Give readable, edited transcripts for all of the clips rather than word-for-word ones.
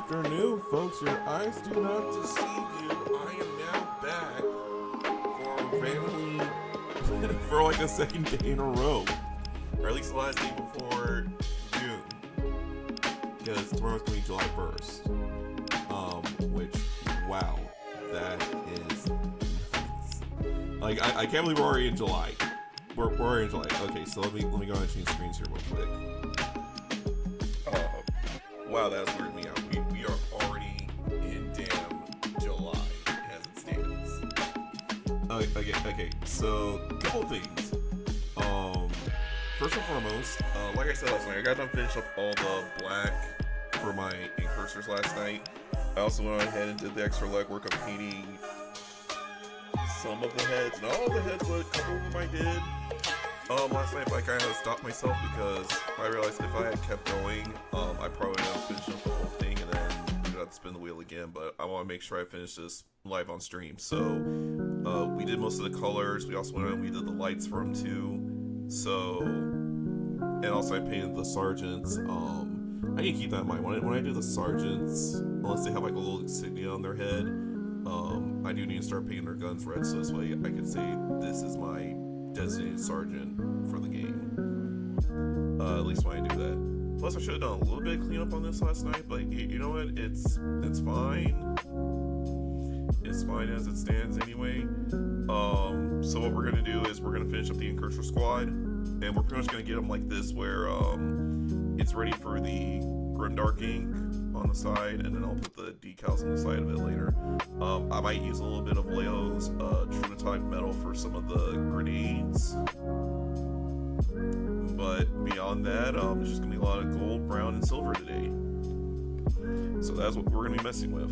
afternoon, folks. Your eyes do not deceive you. I am now back for randomly for like the second day in a row, or at least the last day before June, because tomorrow's going to be July 1st. Which, wow, that is nuts. Like I can't believe we're already in July. We're already in July. Okay, so let me go ahead and change screens here real quick. Wow, that's weirded me out. We are already in damn July as it stands. Okay. So a couple of things. First and foremost, like I said last night, I got done finished up all the black for my Incursors last night. I also went ahead and did the extra legwork of painting some of the heads, not all of the heads, but a couple of them I did. Last night I kind of stopped myself because I realized if I had kept going, I probably would have finished up the whole thing and then we'd have to spin the wheel again, but I want to make sure I finish this live on stream. So, we did most of the colors, we also went on and we did the lights for them too, so, and also I painted the sergeants. I need to keep that in mind. When I do the sergeants, unless they have like a little insignia on their head, I do need to start painting their guns red, so this way I can say this is my designated sergeant for the game. At least when I do that. Plus, I should have done a little bit of cleanup on this last night, but you know what? It's fine. It's fine as it stands anyway. So what we're gonna do is we're gonna finish up the Incursor squad, and we're pretty much gonna get them like this, where it's ready for the grimdark ink on the side, and then I'll put the decals on the side of it later. I might use a little bit of Leo's True-to-Type metal for some of the grenades, but beyond that, it's just gonna be a lot of gold, brown, and silver today. So that's what we're gonna be messing with.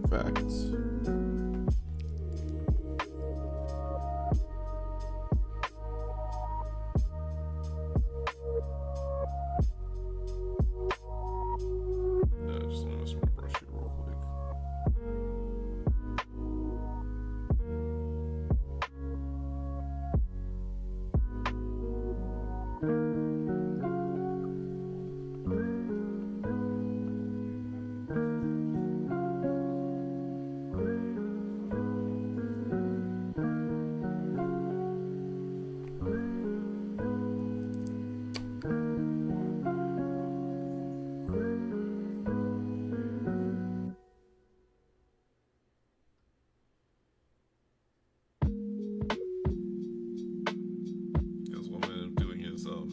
Facts.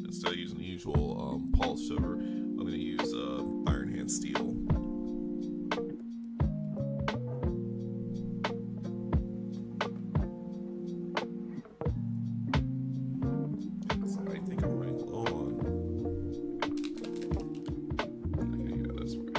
Instead of using the usual polished silver, I'm going to use Iron Hand steel. So I think I'm running low on. Okay, yeah, that's right.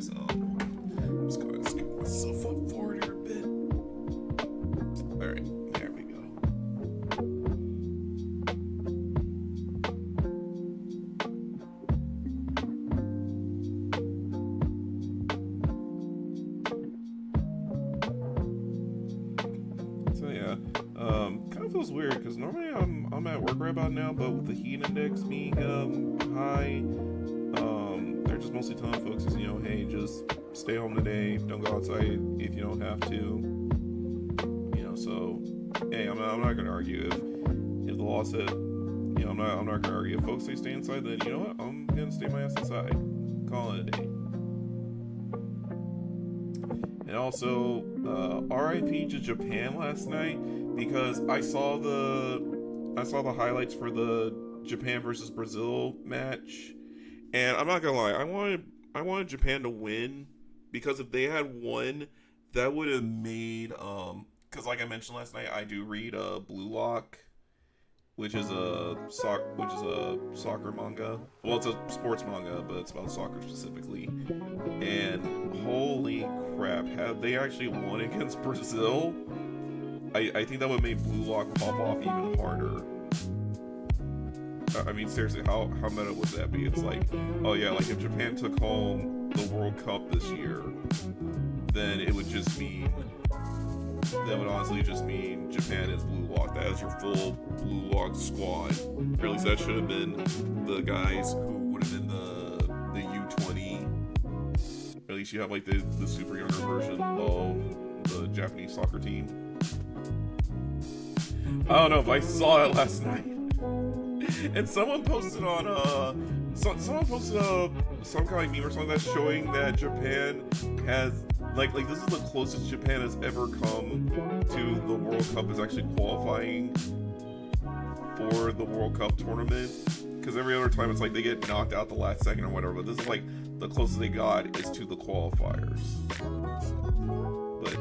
I'm just going to scoop myself up forward here a bit. Alright, there we go. So yeah, kind of feels weird because normally I'm at work right about now, but with the heat index being high, they're just mostly telling folks is, hey, just stay home today, don't go outside if you don't have to, so hey, I'm not gonna argue if the law said, I'm not gonna argue if folks say stay inside, then you know what, I'm gonna stay my ass inside, call it a day. And also RIP to Japan last night, because I saw the highlights for the Japan versus Brazil match, and I'm not gonna lie, I wanted Japan to win, because if they had won, that would have made because like I mentioned last night, I do read Blue Lock, which is a soccer manga. Well, it's a sports manga, but it's about soccer specifically. And holy crap, had they actually won against Brazil, I think that would have made Blue Lock pop off even harder. I mean, seriously, how meta would that be? It's like, oh yeah, like if Japan took home the World Cup this year, then it would just mean, that would honestly just mean Japan is blue locked. That is your full blue locked squad. Or at least that should have been the guys who would have been the U20. Or at least you have like the super younger version of the Japanese soccer team. I don't know if I saw it last night. And someone posted on someone posted some kind of meme or something that's showing that Japan has like this is the closest Japan has ever come to the World Cup, is actually qualifying for the World Cup tournament. Because every other time it's like they get knocked out the last second or whatever, but this is like the closest they got is to the qualifiers. But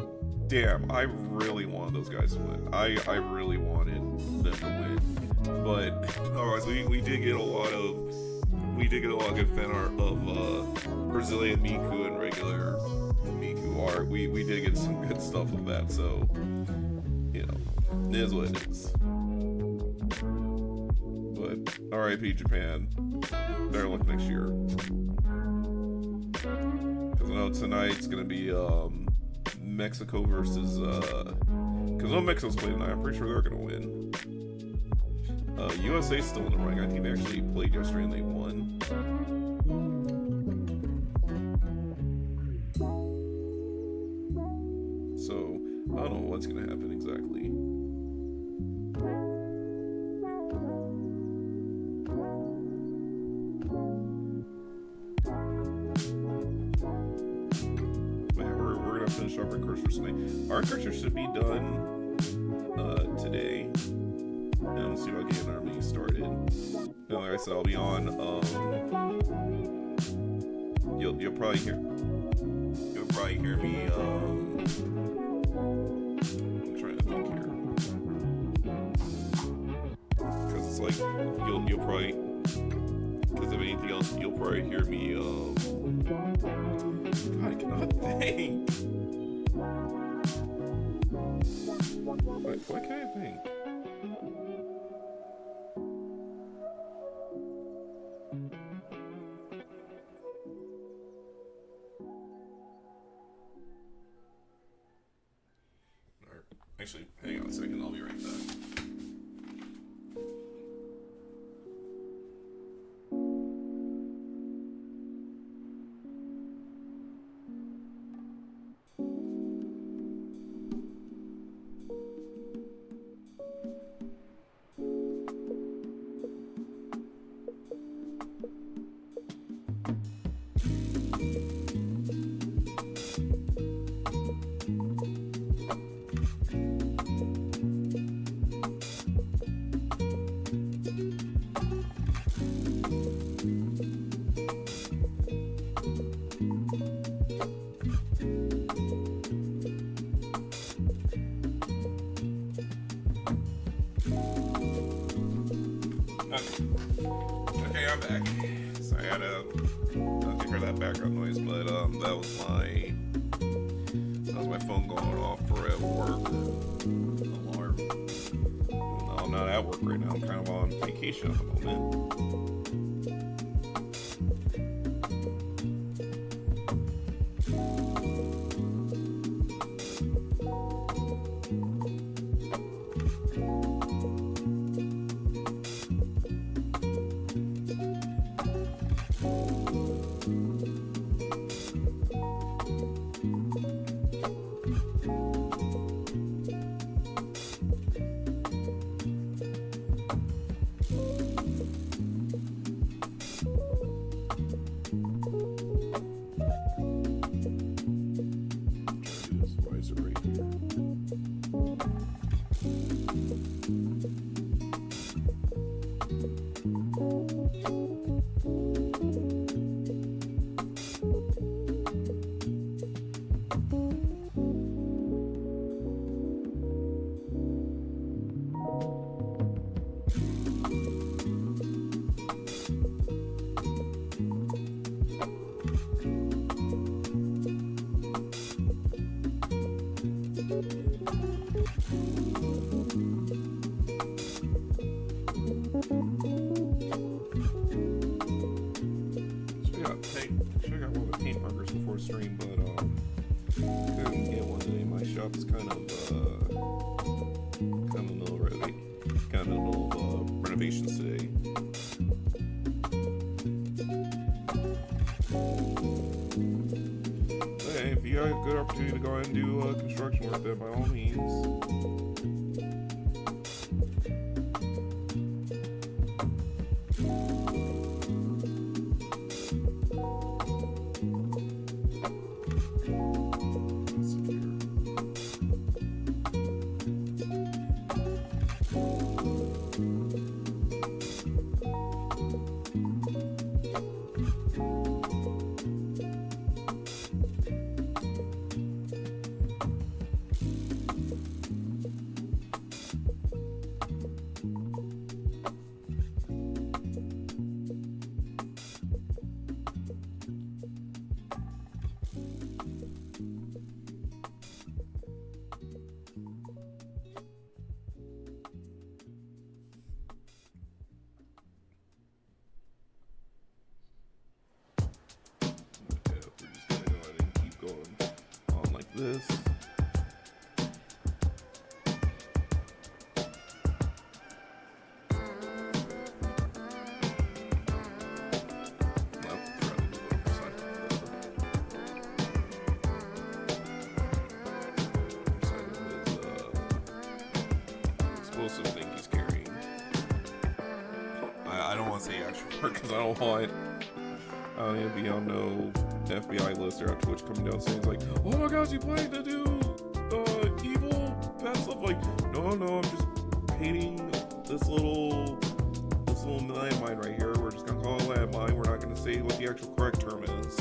damn, I really wanted those guys to win. I really wanted them to win. But otherwise, we did get a lot of good fan art of Brazilian Miku and regular Miku art. We did get some good stuff of that, so you know, it is what it is. But RIP Japan. Better luck next year. Because I know tonight's gonna be Mexico versus because no Mexico's playing tonight. I'm pretty sure they're gonna win. USA's still in the running. I think they actually played yesterday and they won. So I don't know what's gonna happen exactly. But yeah, we're gonna finish up Incursors tonight. Our Incursors should be done today. And we'll see about getting an army started. And like I said, I'll be on. You'll probably hear me. I'm trying to think here, because it's like you'll probably, because if anything else, you'll probably hear me. God, I cannot think. What can I think? Actually, hang on a second, I'll be right back. Okay, I'm back. Sorry, I had to take care of that background noise, but that was my phone going off for at work alarm. No, I'm not at work right now. I'm kind of on vacation at the moment. shop is kind of renovations today. Okay, if you got a good opportunity to go ahead and do construction work, then by all means. This. Explosive thing he's carrying. I don't want to say actual part because I don't need to be on no FBI list or at Twitch coming down saying it's like, oh my gosh, you planning to do evil bad stuff? Like, no, I'm just painting this little landmine right here. We're just gonna call it a landmine. We're not gonna say what the actual correct term is.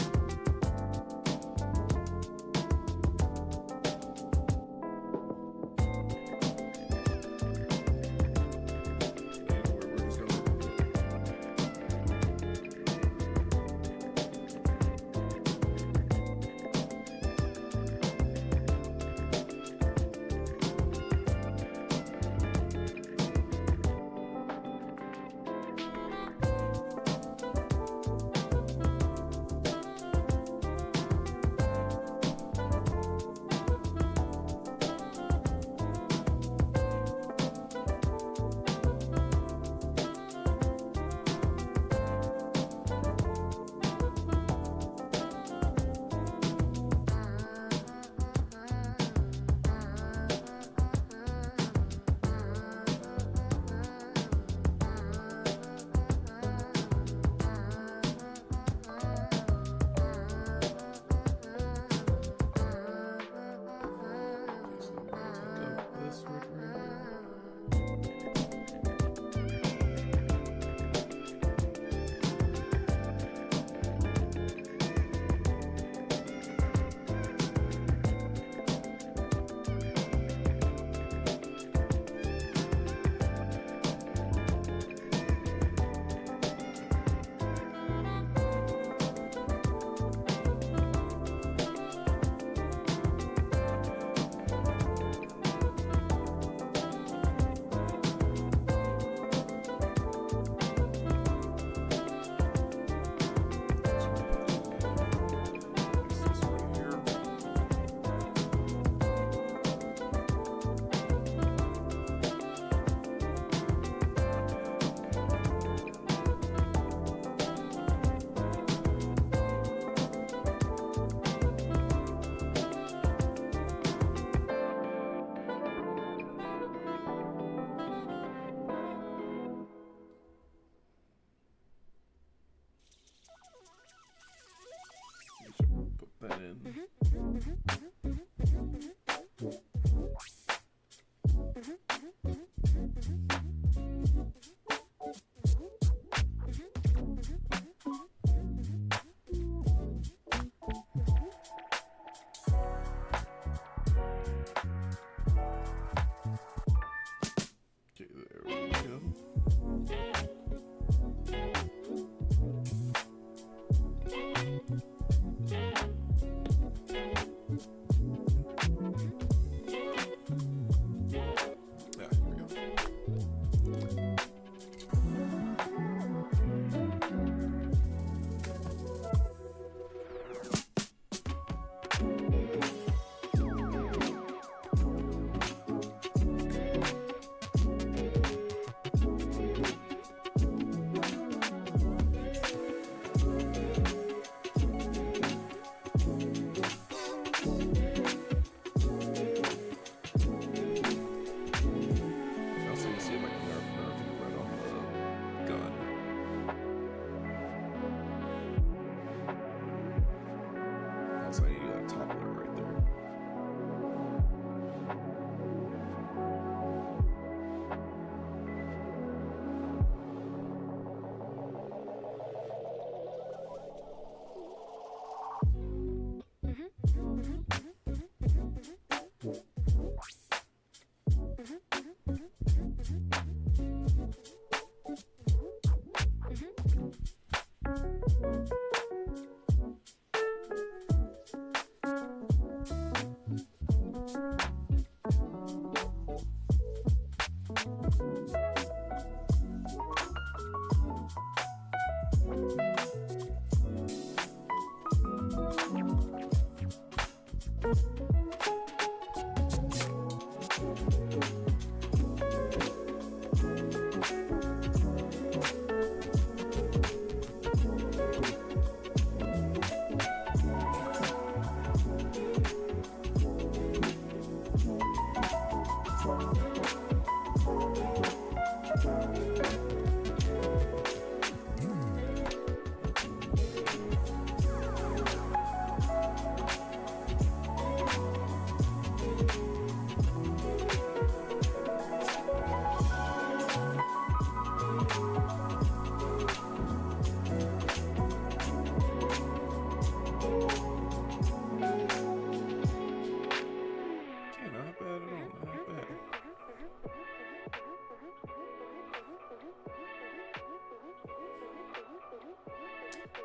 Put that in.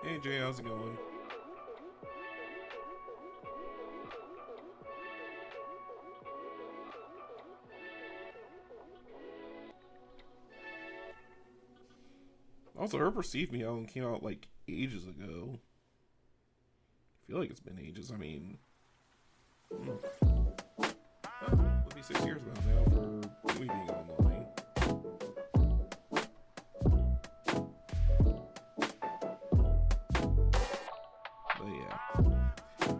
Hey Jay, how's it going? Also, her Perceive Me album came out like ages ago. I feel like it's been ages. I mean, it'll be 6 years now for me being online. But yeah.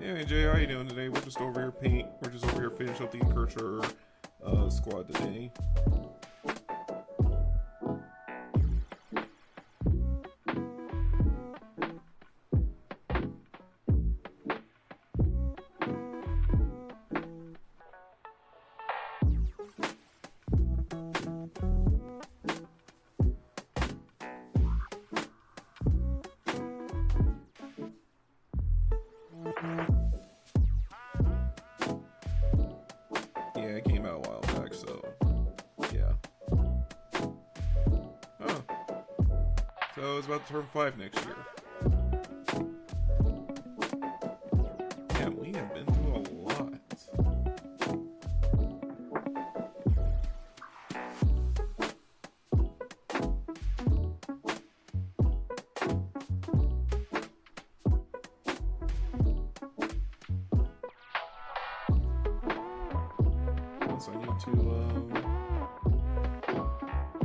Anyway, Jay, how you doing today? We're just over here finishing up the Incusor squad today. Yeah, it came out a while back, so yeah. Oh. So it's about to turn 5 next year. Yeah, we have been through a lot. So I need to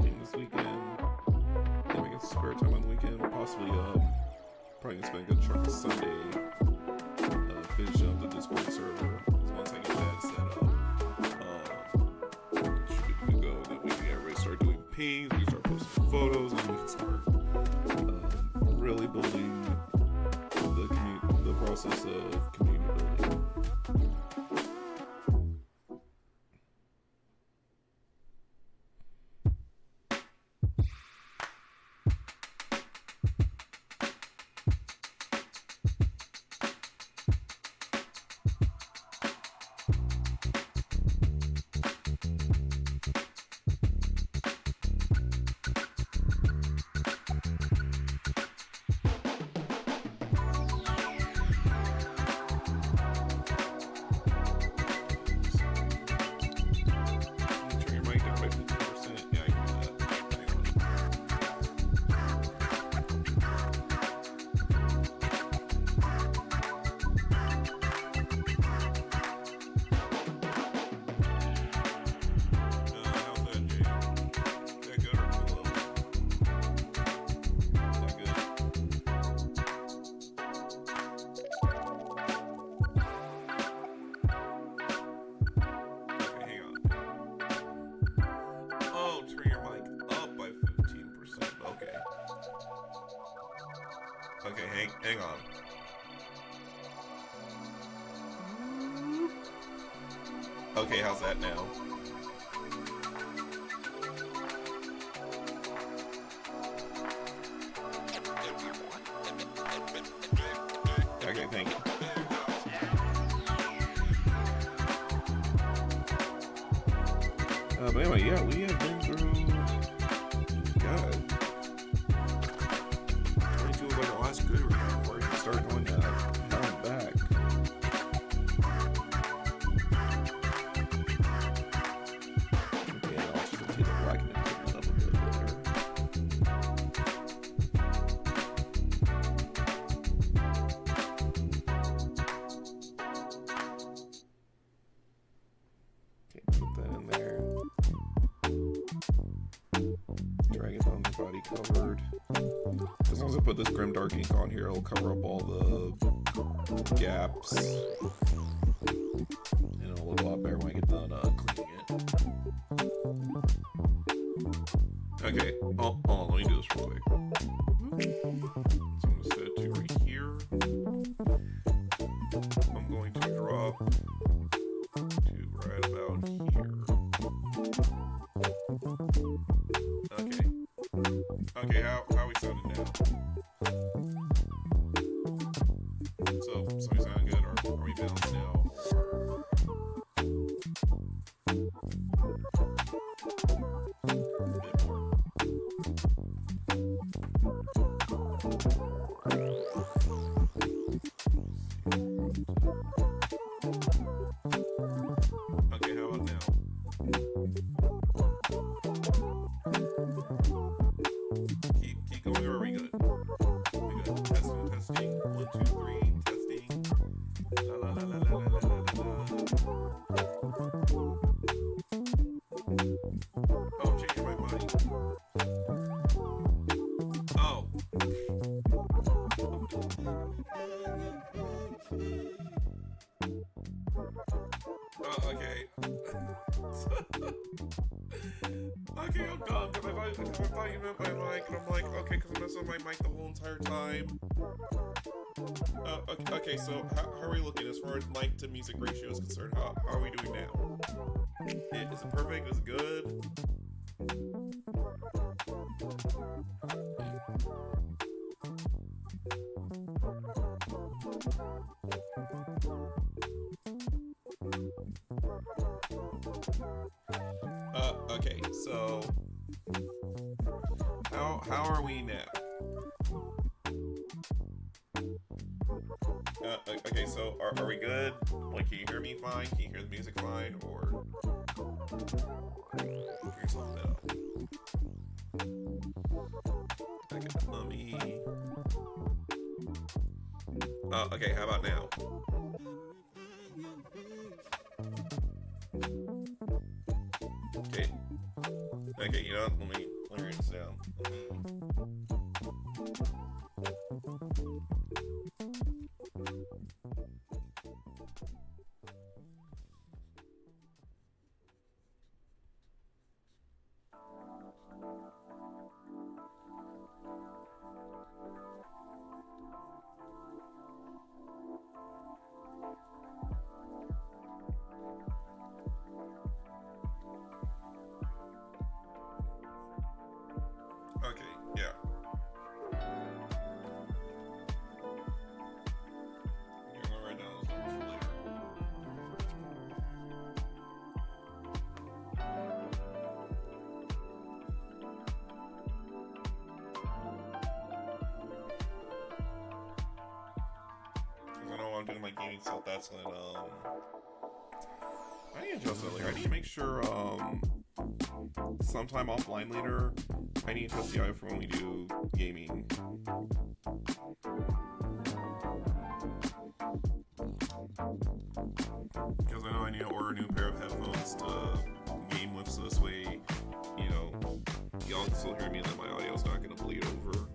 game this weekend. If I get spare time on the weekend, possibly probably gonna spend a good chunk of Sunday finishing up the Discord server. Because once I get that set up, it should be good to go. Then we can everybody start doing pings, we can start posting photos, and we can start really building the process of community building. Okay, hang on. Okay, how's that now? Okay, thank you. But anyway, yeah, we have been through... God. 22 was like the last good read before we can start going down and back. everybody covered. As long as I put this grimdark ink on here, it'll cover up all the gaps. And it'll look a lot better when I get done cleaning it. Okay, hold on, let me do this real quick. So I'm going to set it to right here. I'm going to drop to right about here. Okay. Okay, how are we sounding now? So, something sounding good, or are we balanced now? A bit more. Okay, how about now? Keep going, or are we good? We good. Testing. 1, 2, 3. Testing. La la la la la la la la la. Oh, I'm changing my body. Oh. Okay. Okay, I'm done, because I thought you meant my mic, and I'm like, okay, because I messed up my mic the whole entire time. Okay, so how are we looking as far as mic to music ratio is concerned? How are we doing now? Is it perfect? Is it good? Okay, so how are we now? Okay, so are we good? Like, can you hear me fine? Can you hear the music fine? Or figure something out? Okay, let me. Okay, how about now? Okay, you know what? Let me write this down. Okay, yeah. I'm gonna write down those numbers for later. Because I know I'm doing my gaming stuff, that's when, I need to adjust that later. I need to make sure, sometime offline later, I need to test the audio for when we do gaming. Because I know I need to order a new pair of headphones to game with, so this way, you know, y'all can still hear me and then my audio's not going to bleed over.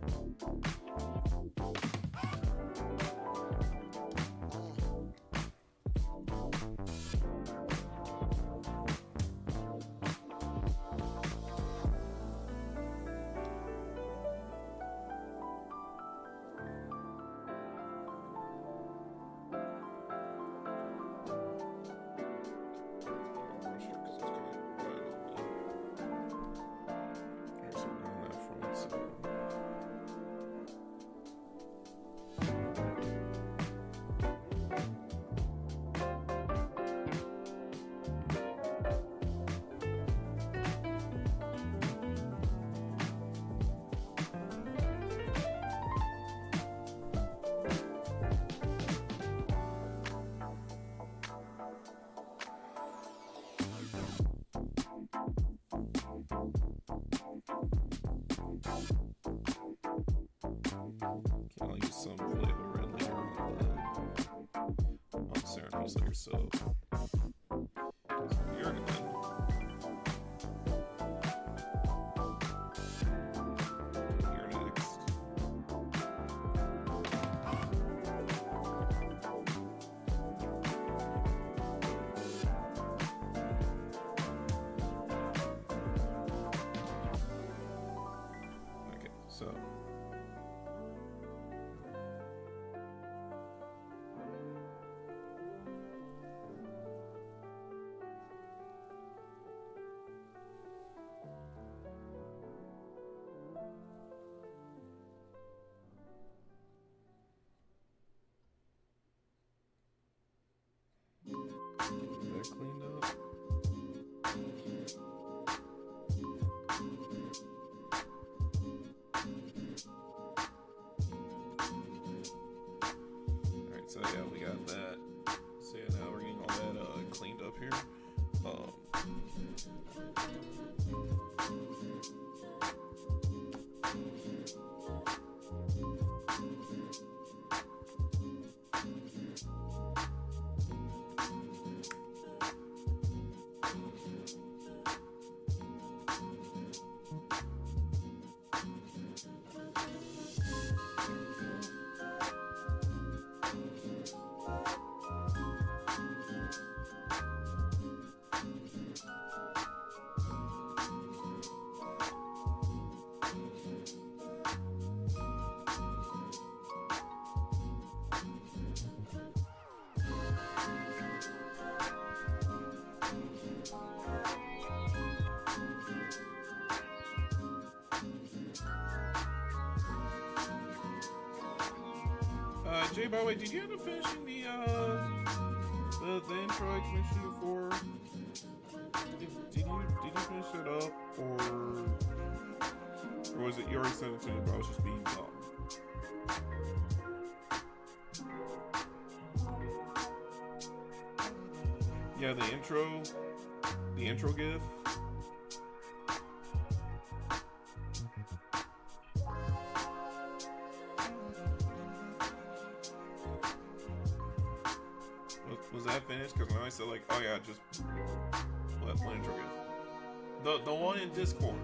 here. Jay, by the way, did you end up finishing the intro I commissioned you for? Did you finish it up, or was it you already sent it to me, but I was just being dumb? Yeah, the intro gif. Was that finished? Because when I said, like, oh yeah, just what intro gif? The one in Discord.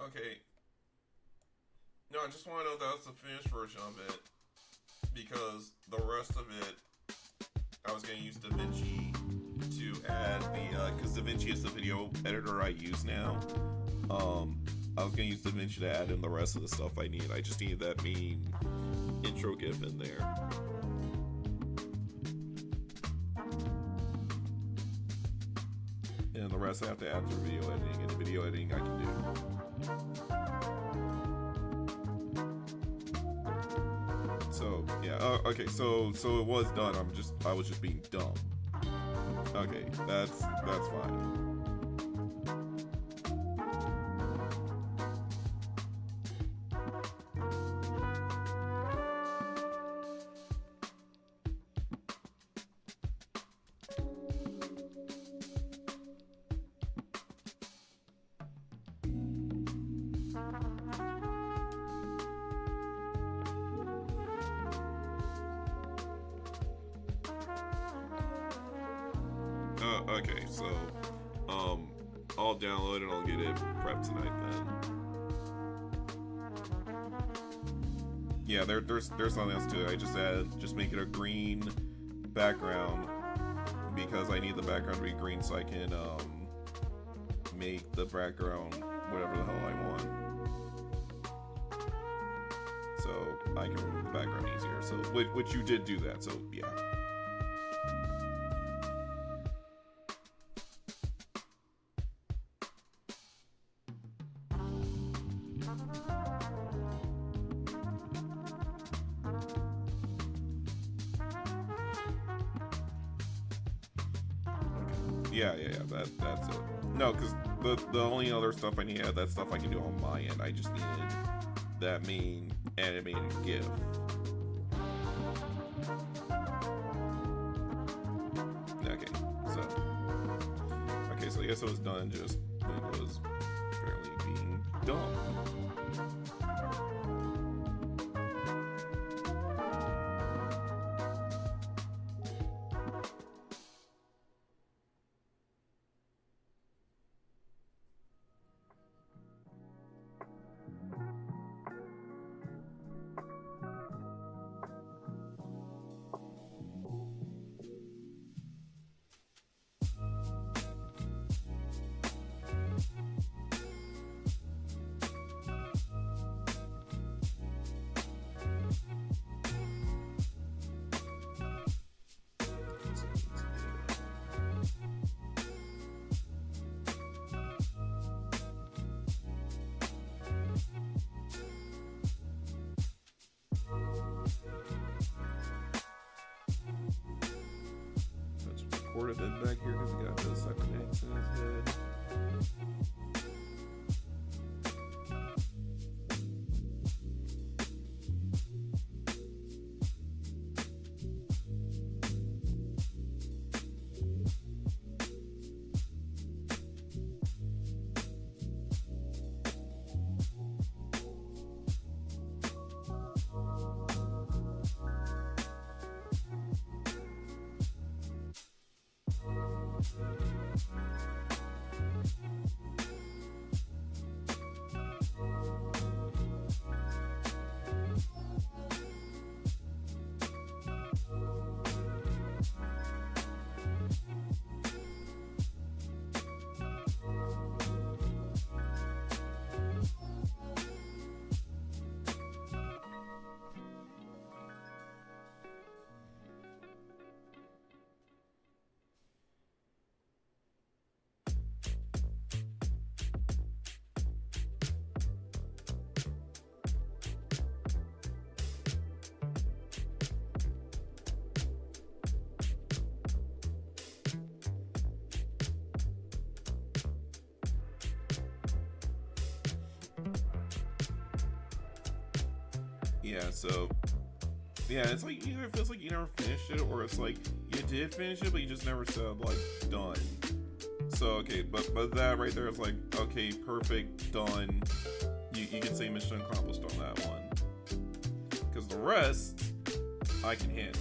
Okay. No, I just want to know if that's the finished version of it, because the rest of it, I was going to use DaVinci to add the, because DaVinci is the video editor I use now. I was going to use DaVinci to add in the rest of the stuff I need. I just needed that main intro GIF in there. And the rest I have to add through video editing, and the video editing I can do. So yeah, okay. So it was done. I was just being dumb. Okay, that's fine. Okay, so I'll download it and I'll get it prepped tonight then. Yeah, there's something else to it. I just make it a green background because I need the background to be green so I can make the background whatever the hell I want. So I can remove the background easier. So which you did do that, so yeah. Yeah, that's it. No, because the only other stuff I need to add, that stuff I can do on my end. I just needed that main animated GIF. Okay, so I guess it was done just when it was apparently being dumb. supportive end back here because he got the second X in his head. Yeah, so yeah, it's like either it feels like you never finished it, or it's like you did finish it, but you just never said like done. So okay, but that right there is like, okay, perfect, done. You can say mission accomplished on that one, because the rest I can handle.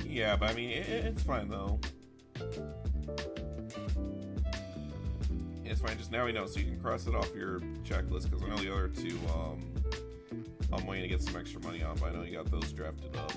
Yeah, but I mean, it's fine though. It's fine. Just now we know, so you can cross it off your checklist. Because I know the other two, I'm waiting to get some extra money on, but I know you got those drafted up.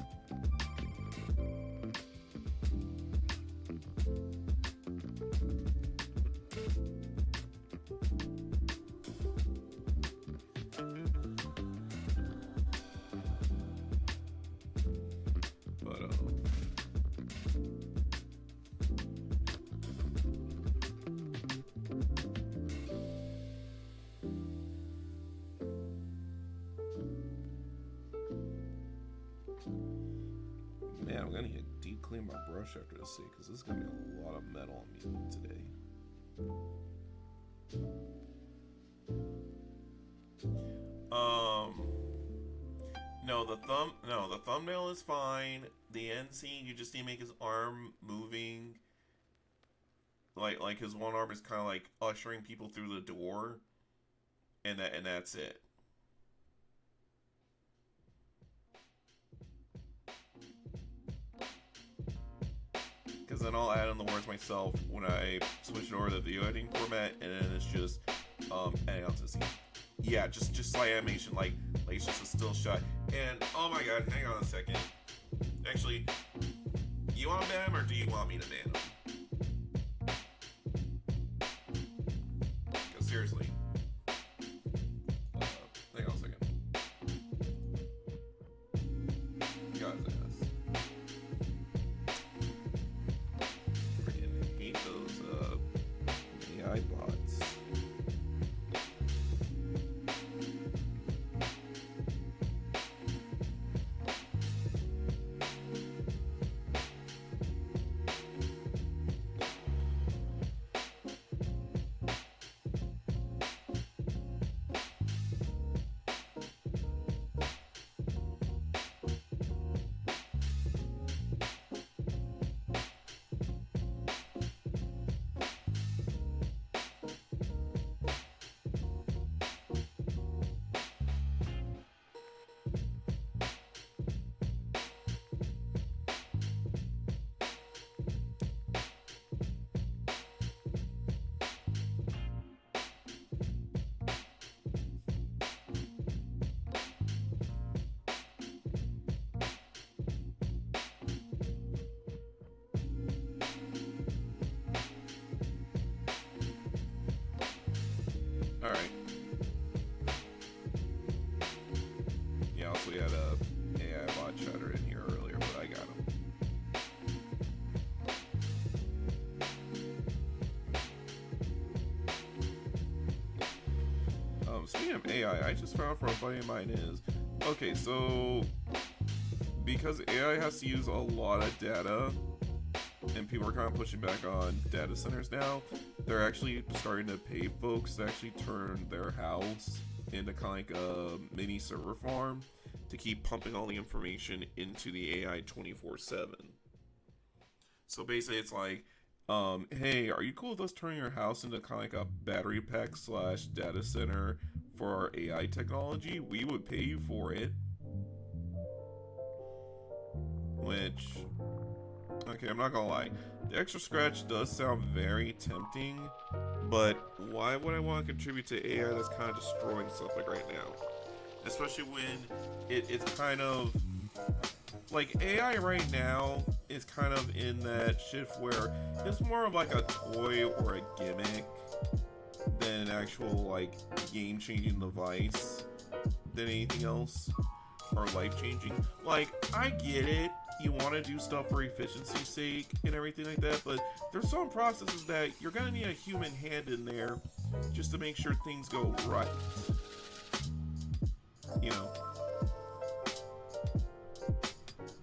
Man, I'm gonna need to deep clean my brush after this scene, because this is gonna be a lot of metal on me today. No, the thumbnail is fine. The end scene, you just need to make his arm moving. Like his one arm is kind of like ushering people through the door, and that's it. Because then I'll add in the words myself when I switch it over to the video editing format, and then it's just adding out to the scene. Yeah, just slight animation, like it's just a still shot. And oh my god, hang on a second. Actually, you want to ban him, or do you want me to ban him? Because seriously, hang on a second. God's ass. Freaking hate those AI bots. Alright. Yeah, also we had a AI bot chatter in here earlier, but I got him. Speaking of AI, I just found from a buddy of mine is, okay, so because AI has to use a lot of data, and people are kind of pushing back on data centers now, they're actually starting to pay folks to actually turn their house into kind of like a mini server farm to keep pumping all the information into the AI 24/7. So basically it's like, hey, are you cool with us turning your house into kind of like a battery pack slash data center for our AI technology? We would pay you for it. Which, okay, I'm not gonna lie, the extra scratch does sound very tempting, but why would I want to contribute to AI that's kind of destroying stuff like right now? Especially when it's kind of like AI right now is kind of in that shift where it's more of like a toy or a gimmick than an actual like game-changing device than anything else, or life-changing. Like, I get it, you want to do stuff for efficiency's sake and everything like that, but there's some processes that you're gonna need a human hand in there just to make sure things go right. You know.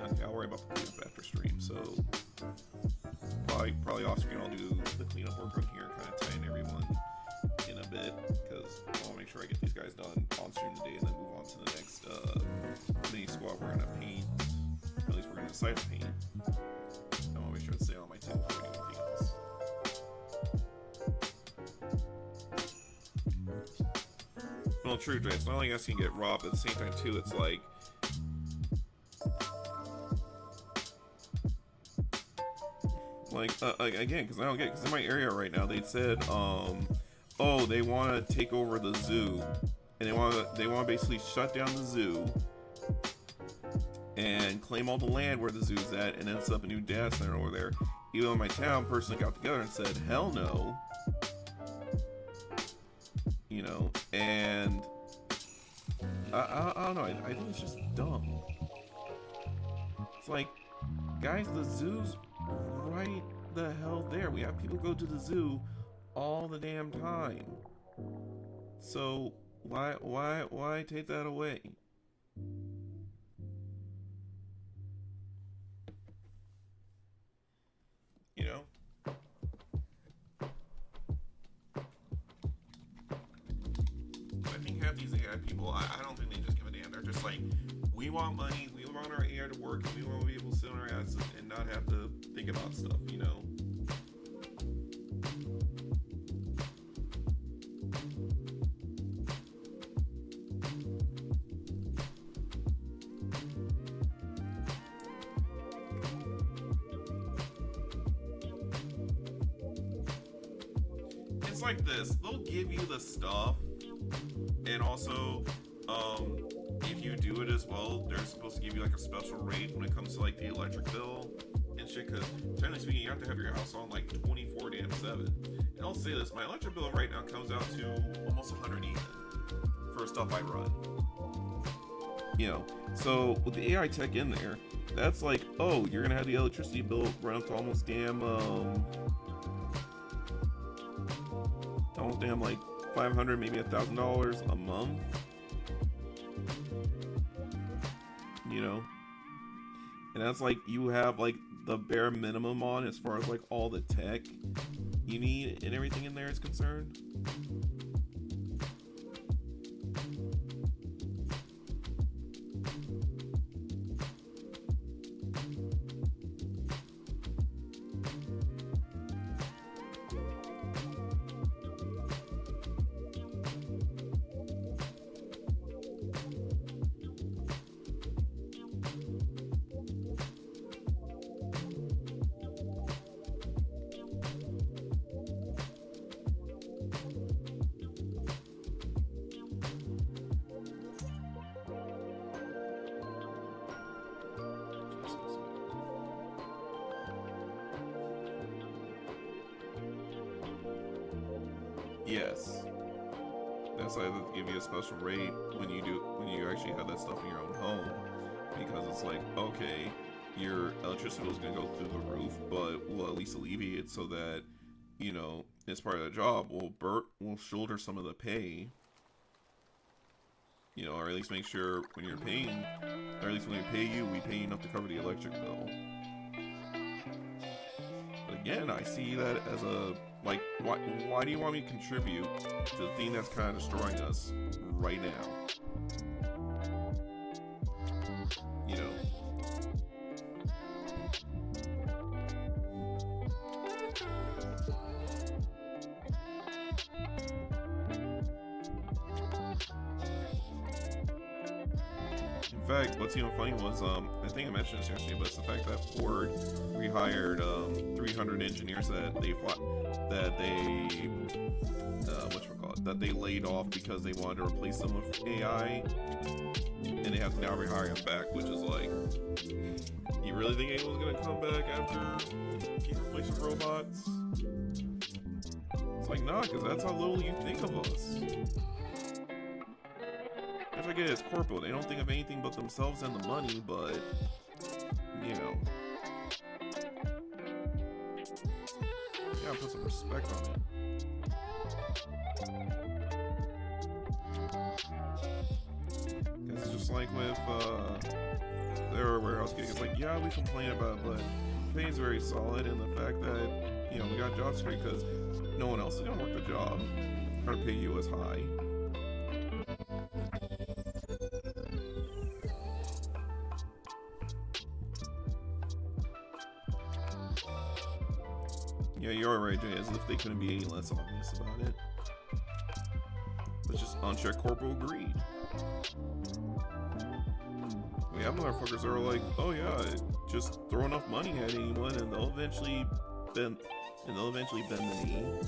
Okay, I'll worry about the cleanup after stream, so probably off screen I'll do the cleanup work on here, kind of tying everyone in a bit, because I want to make sure I get these guys done on stream today and then move on to the next mini squad we're gonna paint. At least we're gonna decide to paint. I want to make sure it's staying on my table before I do anything else. Well, true, Dre. It's not like us can get robbed, but at the same time too, it's like, again, because I don't get, because in my area right now they said oh, they want to take over the zoo, and they want to basically shut down the zoo and claim all the land where the zoo's at, and then set up a new data center over there. Even though my town personally got together and said hell no, you know. And I don't know, I think it's just dumb. It's like, guys, the zoo's right the hell there. We have people go to the zoo all the damn time. So why take that away? You know? I think half these AI people, I don't think they just give a damn. They're just like, we want money, we want our AI to work, and we want to be able to sit on our asses and not have to think about stuff, you know? It's like this, they'll give you the stuff, and also, if you do it as well, they're supposed to give you like a special rate when it comes to like the electric bill and shit, because generally speaking, you have to have your house on like 24/7. And I'll say this, my electric bill right now comes out to almost 100 even for stuff I run. You know, so with the AI tech in there, that's like, oh, you're gonna have the electricity bill run up to almost damn like $500, maybe $1,000 a month. You know, and that's like, you have like the bare minimum on as far as like all the tech you need and everything in there is concerned. Yes. decided to give you a special rate when you actually have that stuff in your own home, because it's like, okay, your electricity bill is gonna go through the roof, but we'll at least alleviate it so that, you know, as part of the job, we'll shoulder some of the pay. You know, or at least make sure when you're paying, or at least when we pay you enough to cover the electric bill. But again, I see that as a, like, why do you want me to contribute to the thing that's kind of destroying us right now? You know. In fact, what's even funny was, I think I mentioned this yesterday, but it's the fact that Ford rehired 300 engineers that they laid off because they wanted to replace them with AI, and they have to now rehire them back, which is like, you really think anyone's gonna come back after keep replacing robots? It's like, nah, because that's how little you think of us. I get it's corporate. They don't think of anything but themselves and the money, but, you know, you gotta put some respect on it. Because it's just like with their warehouse gig. It's like, yeah, we complain about it, but pay is very solid, and the fact that, you know, we got jobs free because no one else is gonna work the job or pay you as high. Yeah, you're right, Jay, as if they couldn't be any less obvious about it. It's just unchecked corporal greed. We have motherfuckers that are like, oh yeah, just throw enough money at anyone and they'll eventually bend the knee.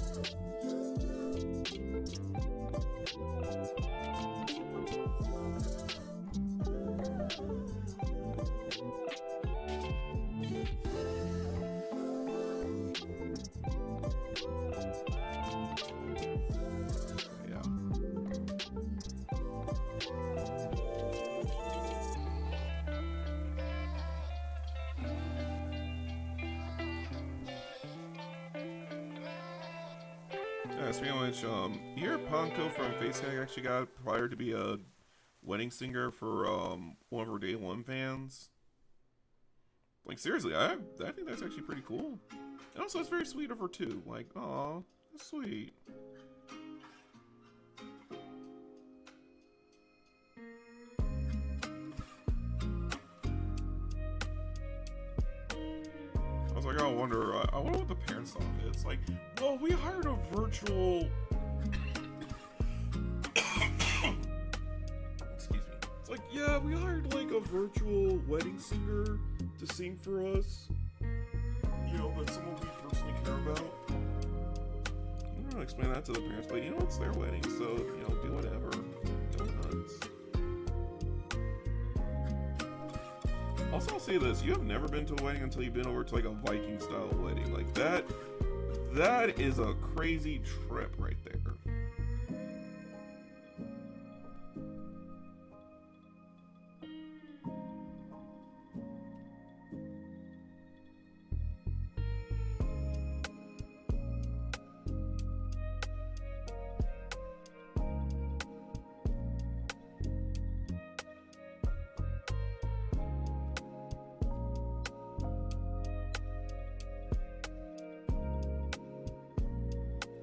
Speaking of which, you hear Ponko from Facehag actually got hired to be a wedding singer for one of her Day One fans. Like, seriously, I think that's actually pretty cool. And also, it's very sweet of her too. Like, aw, that's sweet. I was like, I wonder what the parents thought of it. It's like, well, we hired a virtual... Excuse me. It's like, yeah, we hired, like, a virtual wedding singer to sing for us. You know, but someone we personally care about. I'm not gonna explain that to the parents, but, you know, it's their wedding, so, you know, do whatever. Go nuts. Also, I'll say this, you have never been to a wedding until you've been over to like a Viking style wedding. Like that is a crazy trip right there.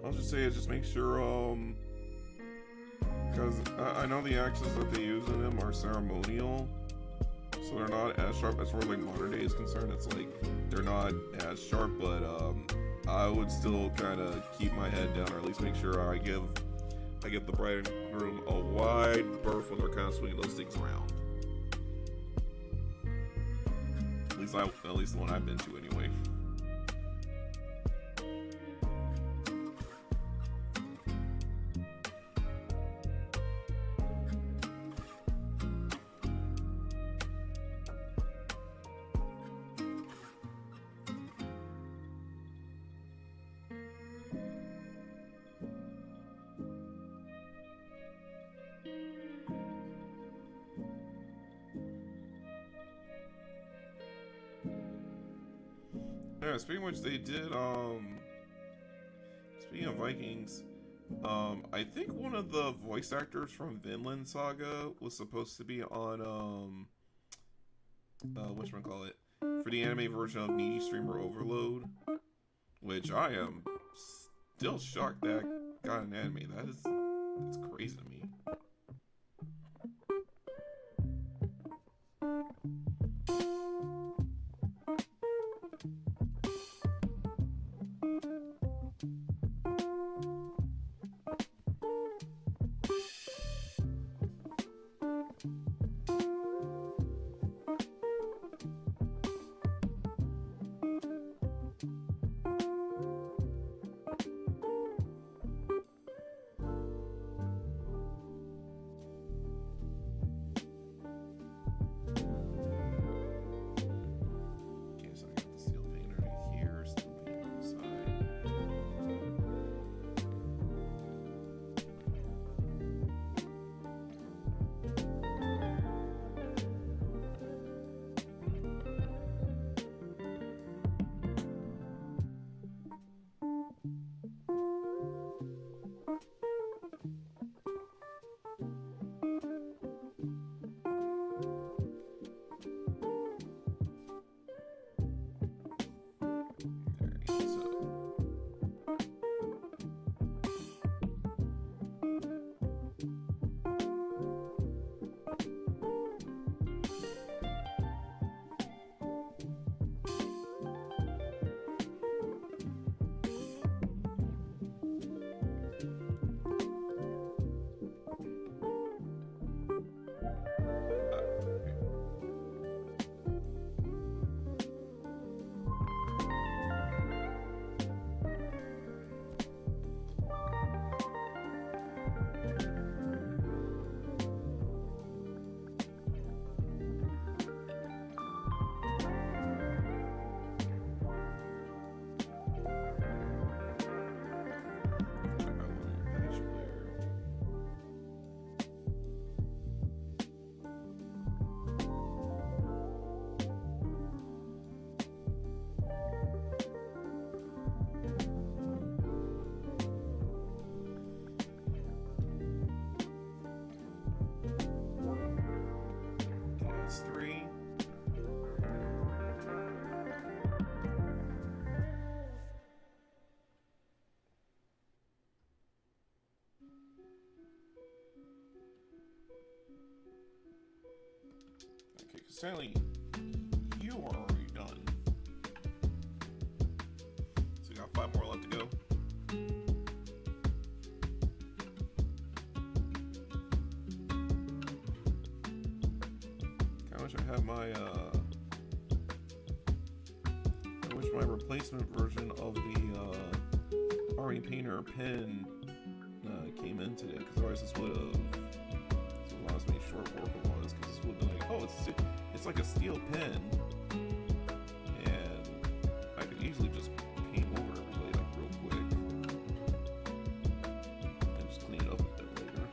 I'll just say it, just make sure, because I know the axes that they use in them are ceremonial, so they're not as sharp as far as like modern day is concerned. It's like, they're not as sharp, but I would still kind of keep my head down, or at least make sure I give the bride and groom a wide berth when they're kind of swinging those things around. At least the one I've been to anyway. yeah, speaking of which, they did, speaking of Vikings, I think one of the voice actors from Vinland Saga was supposed to be on, whatchamacallit, for the anime version of Needy Streamer Overload, which I am still shocked that got an anime. That's crazy to me. Stanley, you are already done. So we got 5 more left to go. I wish I had my I wish my replacement version of the Ari Painter pen came in today, because otherwise this would have allowed as many short work it was, because this would have been like, oh, it's like a steel pen, and I could easily just paint over every blade up real quick and just clean it up a bit later.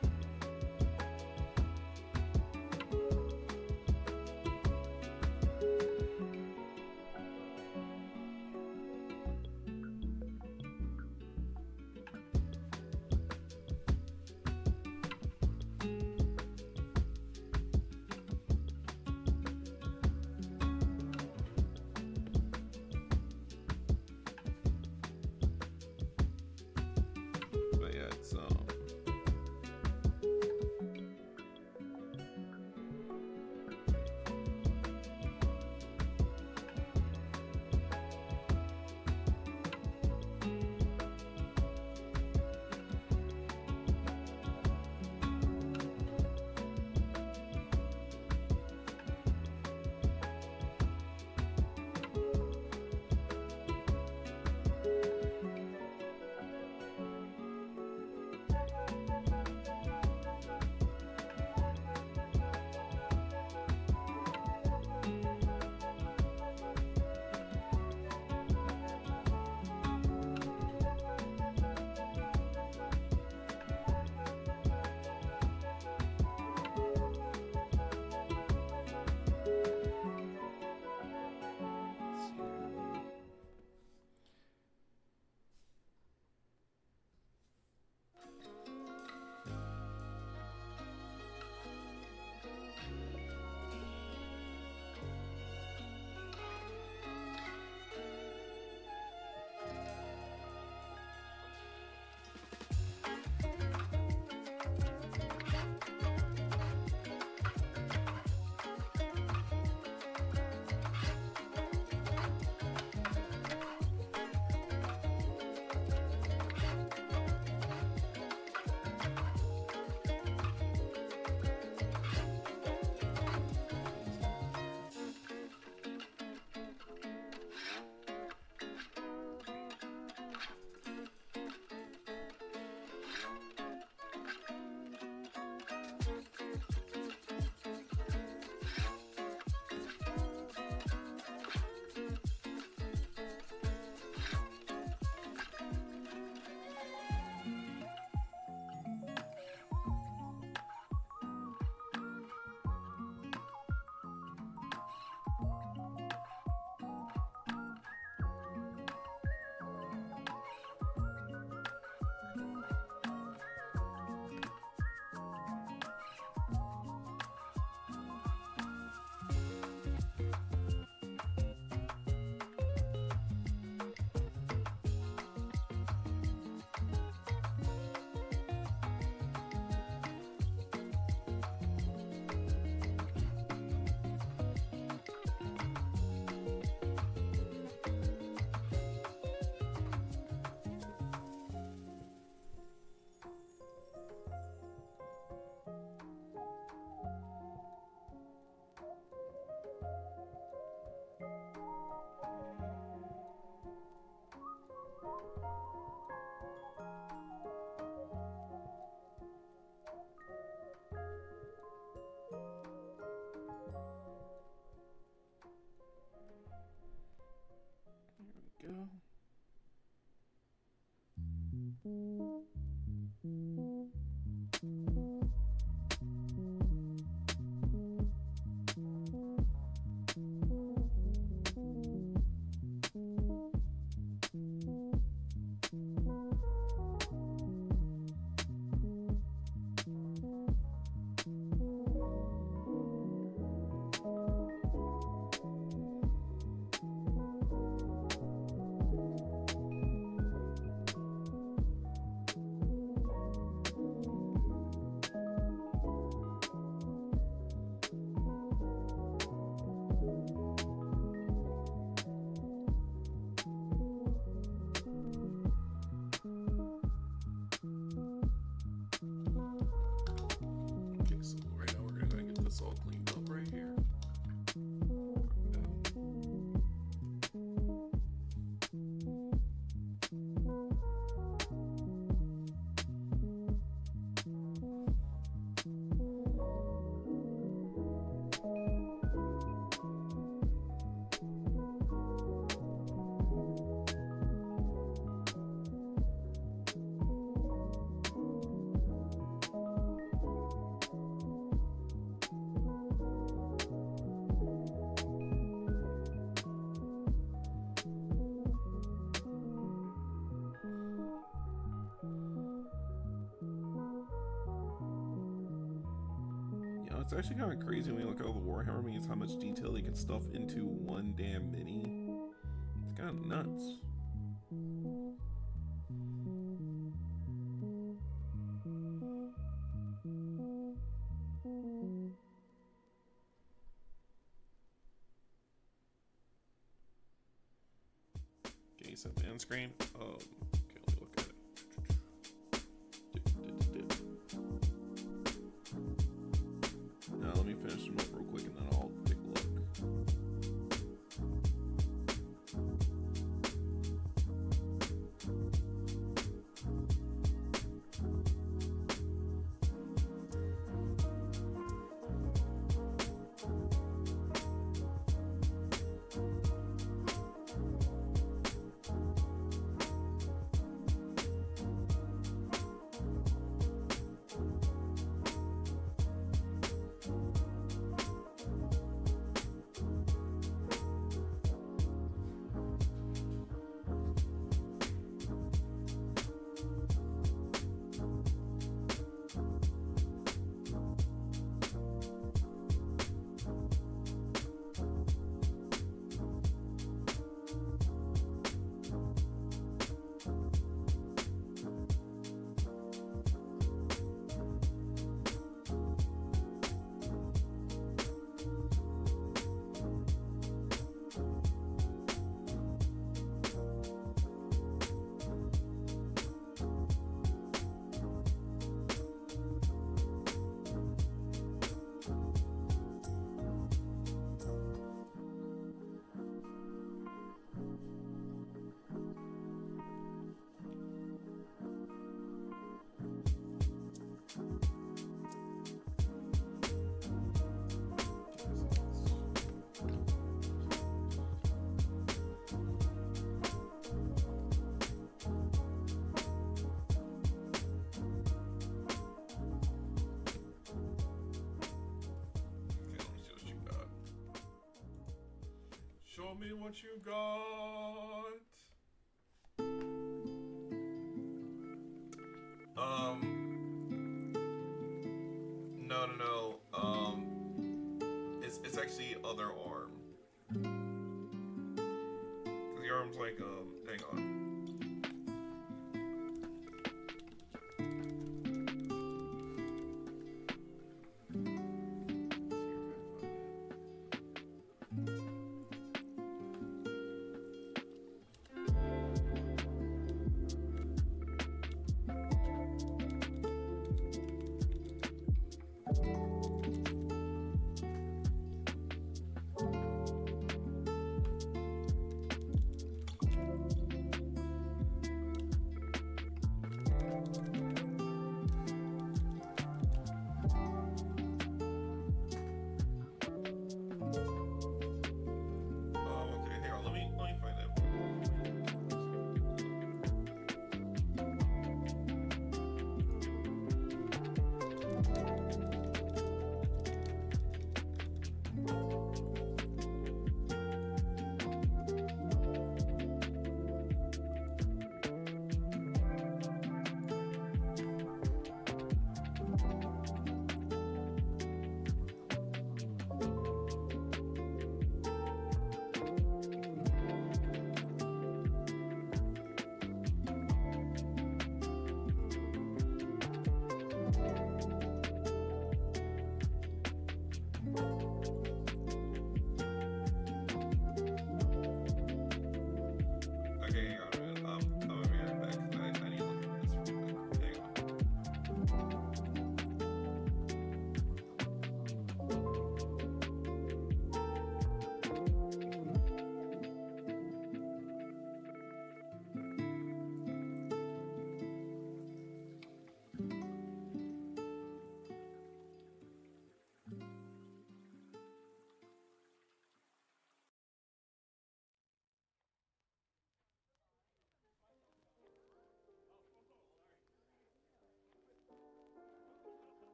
go. It's actually kind of crazy when you look at all the Warhammer means how much detail you can stuff into one damn mini. It's kind of nuts. Okay, set the end screen. Okay, let me look at it. Now let me finish them up real quick and then I'll take a look. Show me what you got. No. It's actually other arm. The arm's like hang on.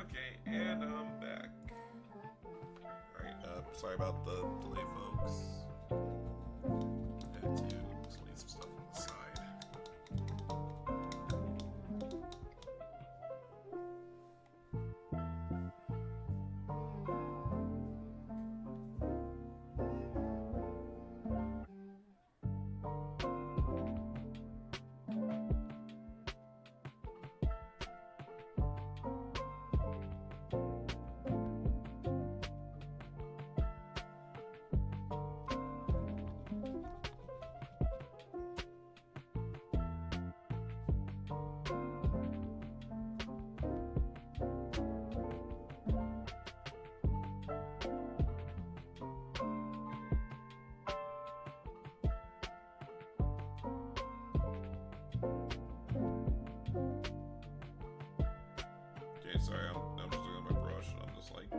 Okay, and I'm back. Alright, sorry about the delay, folks. I had to explain some stuff on the side. Okay, sorry, I'm just looking at my brush and I'm just like,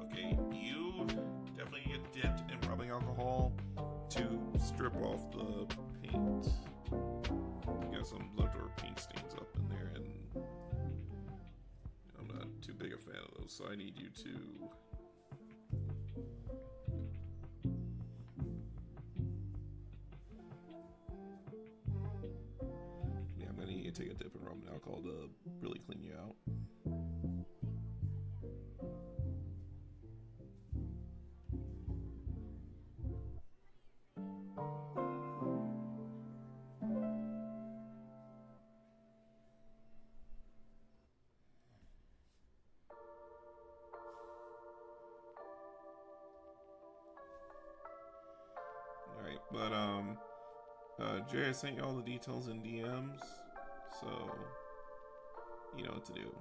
okay, you definitely get dipped in rubbing alcohol to strip off the paint. You got some leftover paint stains up in there, and I'm not too big a fan of those, so I need you to... Yeah, I'm gonna need you to take a dip in rubbing alcohol to really clean you out. Alright, but Jerry, I sent you all the details in DMs, so you know what to do.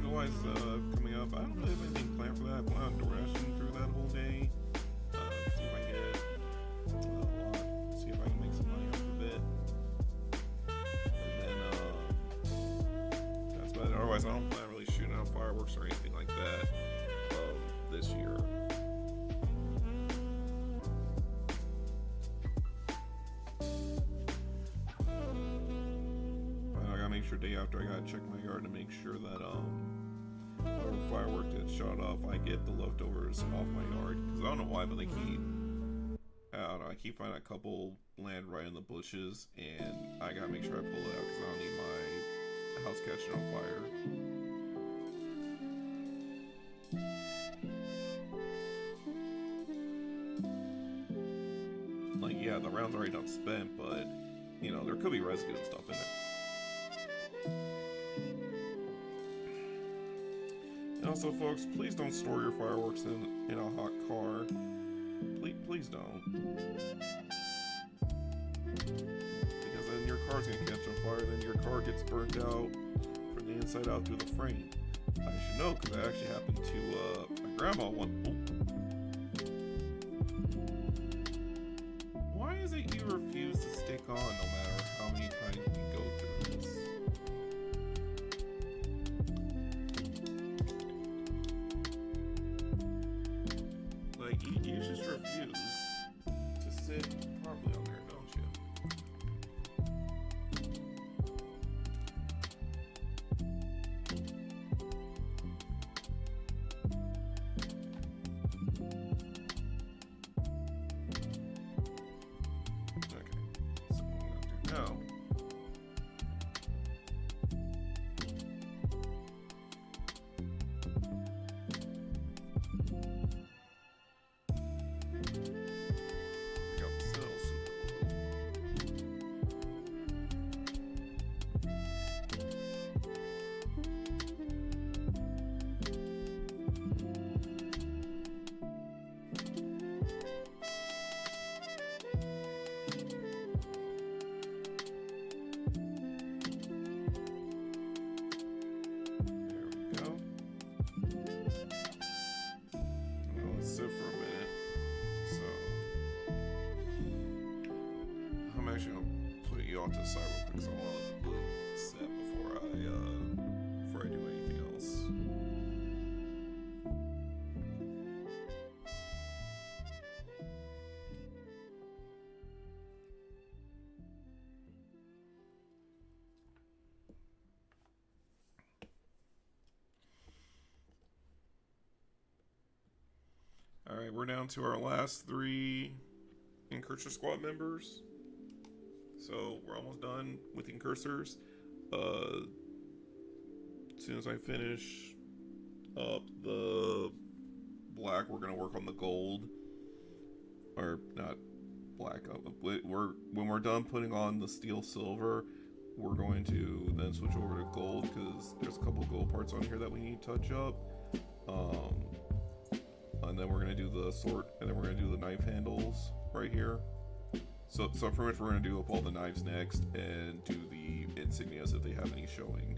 otherwise, coming up, I don't really have anything planned for that. I plan on DoorDashing through that whole day. See if I can get see if I can make some money off of it. And then, that's about it. Otherwise, I don't plan on really shooting out fireworks or anything like that this year. Make sure day after I gotta check my yard to make sure that whatever firework gets shot off, I get the leftovers off my yard. Because I don't know why, but they keep, I don't know, I keep finding a couple land right in the bushes, and I gotta make sure I pull it out because I don't need my house catching on fire. Like, yeah, the round's already done spent, but you know, there could be residue and stuff in there. And also, folks, please don't store your fireworks in a hot car. Please don't. Because then your car's gonna catch on fire, then your car gets burnt out from the inside out through the frame. I should know, because that actually happened to my grandma one. Oh. Why is it you refuse to stick on no matter how many times you go through this? Like, you just refuse to sit properly on there, don't you? Okay, so what I'm gonna do now. To the side real quick because I want to let the blue set before I do anything else. Alright, we're down to our last 3 Incursor squad members. So we're almost done with Incursors. As soon as I finish up the black, we're gonna work on the gold, or not black. When we're done putting on the steel silver, we're going to then switch over to gold because there's a couple gold parts on here that we need to touch up. And then we're gonna do the sword, and then we're gonna do the knife handles right here. So pretty much we're going to do up all the knives next and do the insignias if they have any showing.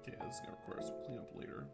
Okay, this is gonna require some cleanup later.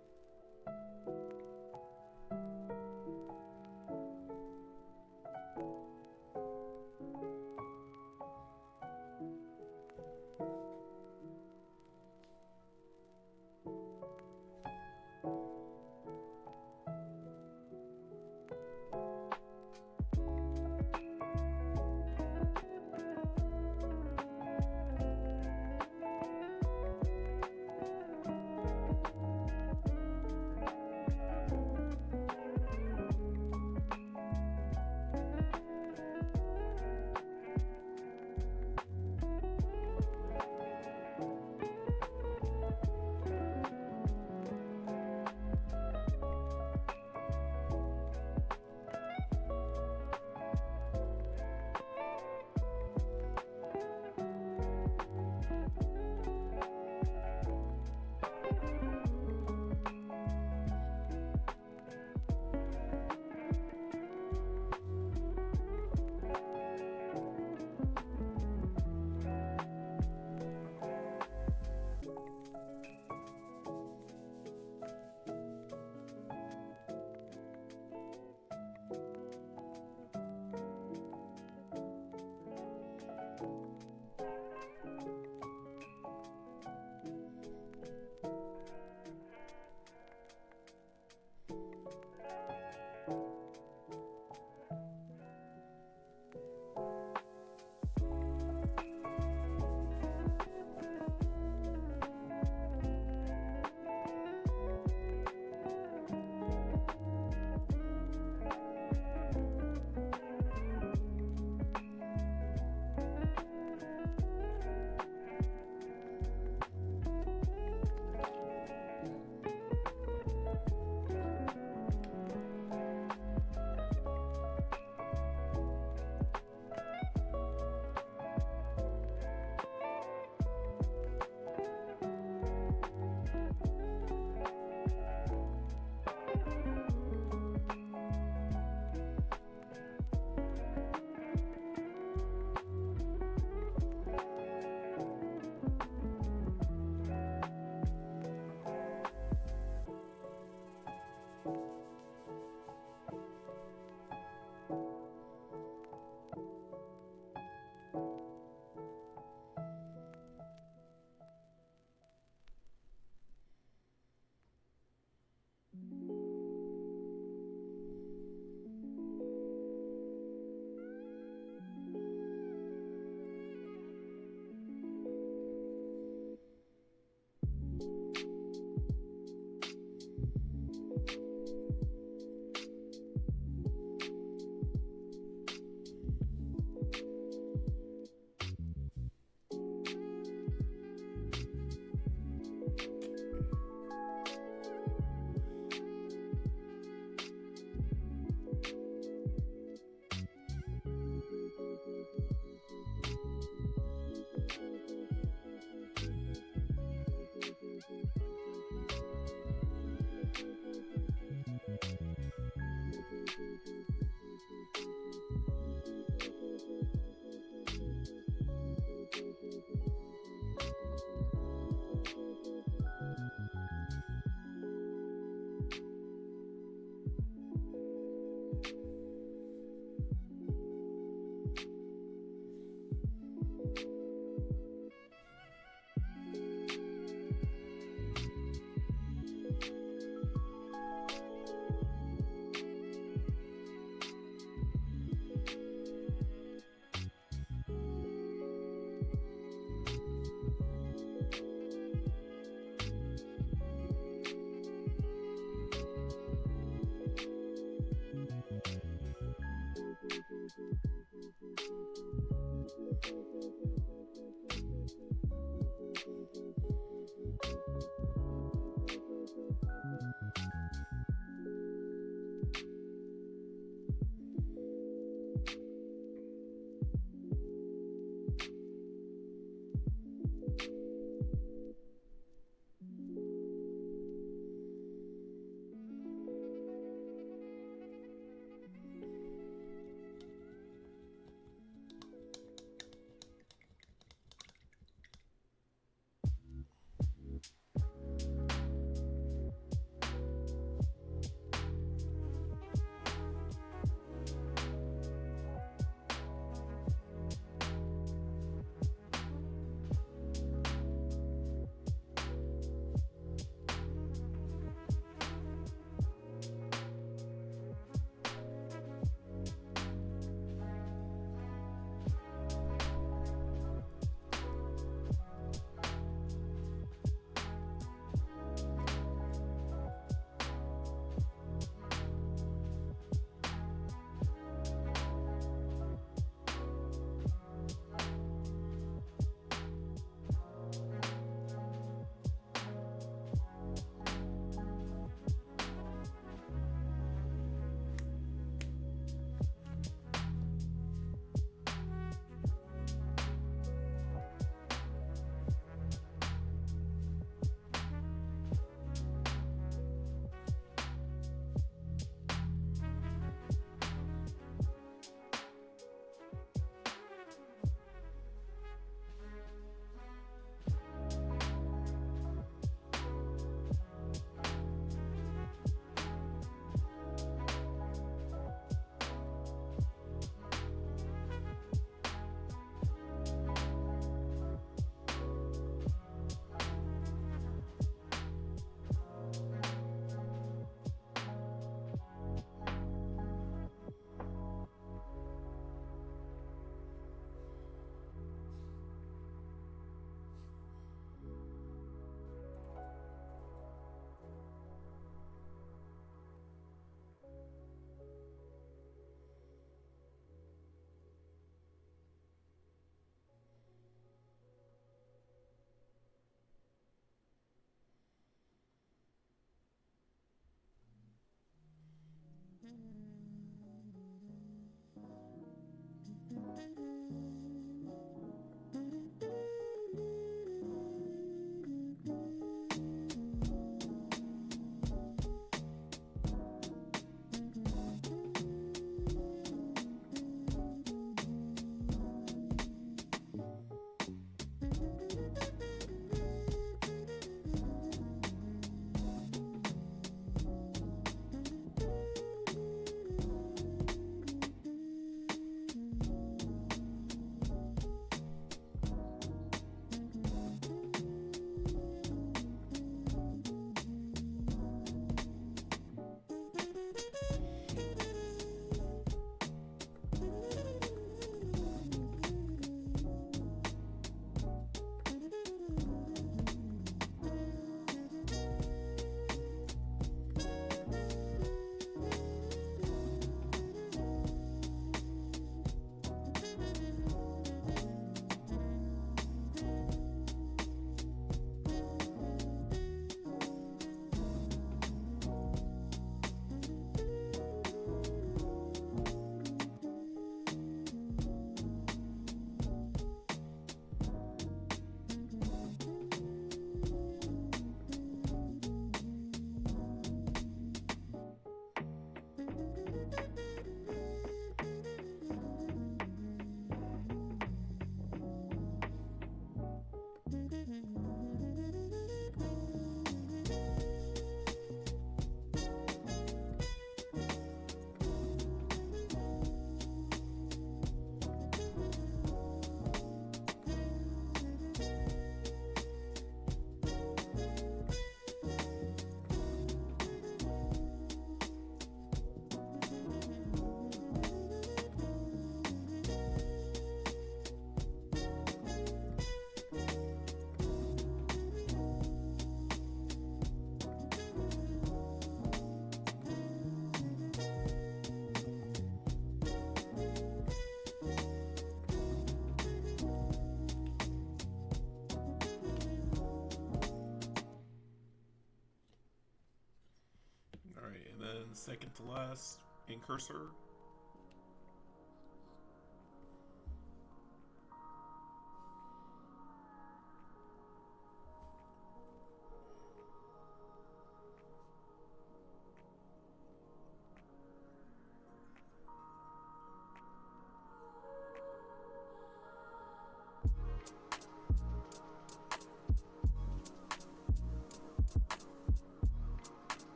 and second to last, Incusor.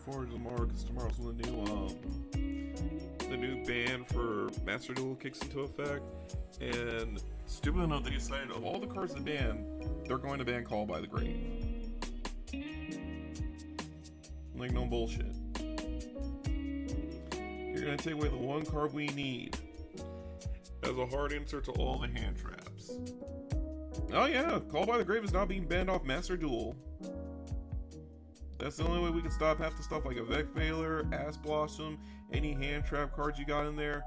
Forward to tomorrow because tomorrow's when the new ban for Master Duel kicks into effect, and stupid enough they decided of all the cards they ban, they're going to ban Call by the Grave. Like no bullshit. You're gonna take away the one card we need as a hard answer to all the hand traps. Oh yeah, Call by the Grave is not being banned off Master Duel. That's the only way we can stop half the stuff like a Vec Veiler, Ash Blossom, any hand trap cards you got in there.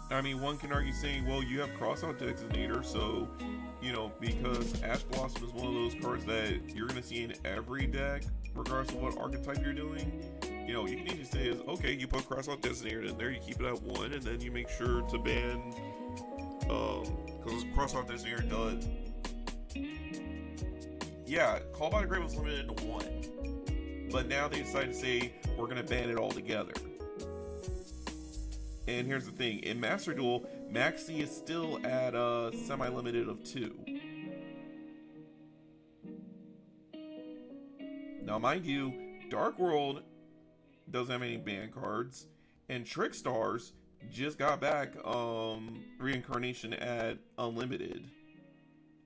I mean, one can argue saying, well, you have Crossout Designator, so, you know, because Ash Blossom is one of those cards that you're going to see in every deck, regardless of what archetype you're doing. You know, you can easily say is, okay, you put Crossout Designator in there, you keep it at 1, and then you make sure to ban, because Crossout Designator does. Yeah, Call by the Grave was limited to 1. But now they decided to say, we're going to ban it altogether. And here's the thing. In Master Duel, Maxi is still at a semi-limited of 2. Now, mind you, Dark World doesn't have any ban cards. And Trickstars just got back Reincarnation at Unlimited.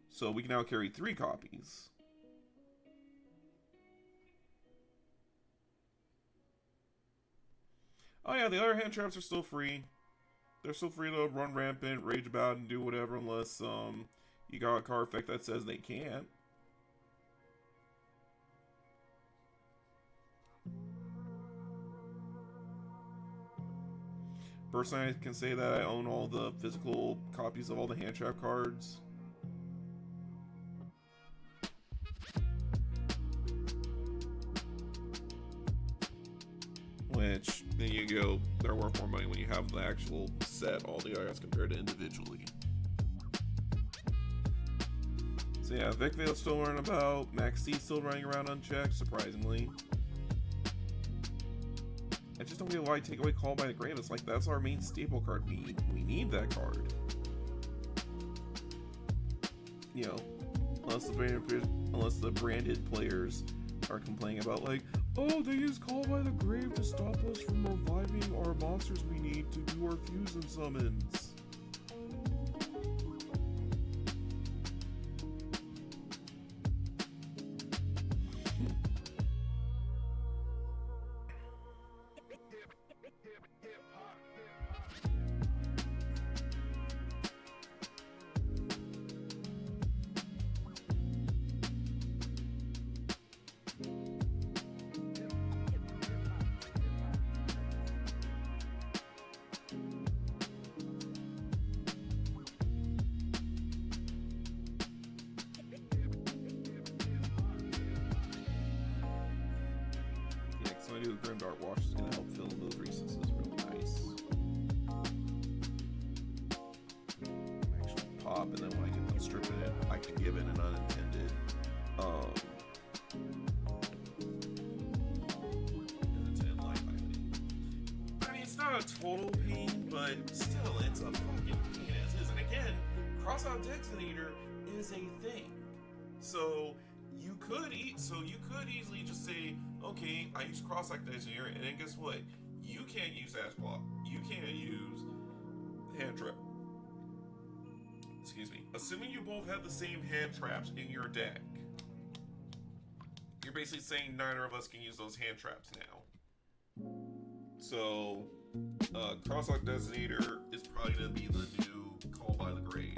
So we can now carry 3 copies. Oh yeah, the other hand traps are still free. They're still free to run rampant, rage about, and do whatever unless you got a card effect that says they can't. Personally, I can say that I own all the physical copies of all the hand trap cards. Which, then you go, they're worth more money when you have the actual set all together as compared to individually. So yeah, Vic Vale's still learning about, Max C's still running around unchecked, surprisingly. I just don't get why take away Call by the Grave. It's like, that's our main staple card. We need that card. You know, unless the branded players are complaining about, like, oh, they use Call by the Grave to stop us from reviving our monsters we need to do our fusion summons. Grimdark Wash is going to help fill those recesses really nice. Actually pop, and then when I get done stripping it, I can give it an unintended light hiding. I mean, it's not a total pain, but still, it's a fucking pain as is. And again, Crossout Detonator is a thing. So you could easily just say, okay, I use Cross-Act Detonator, and then guess what? You can't use Ash Block. You can't use Hand Trap. Excuse me. Assuming you both have the same hand traps in your deck, you're basically saying neither of us can use those hand traps now. So, Cross-Act Detonator is probably going to be the new Call by the Grave.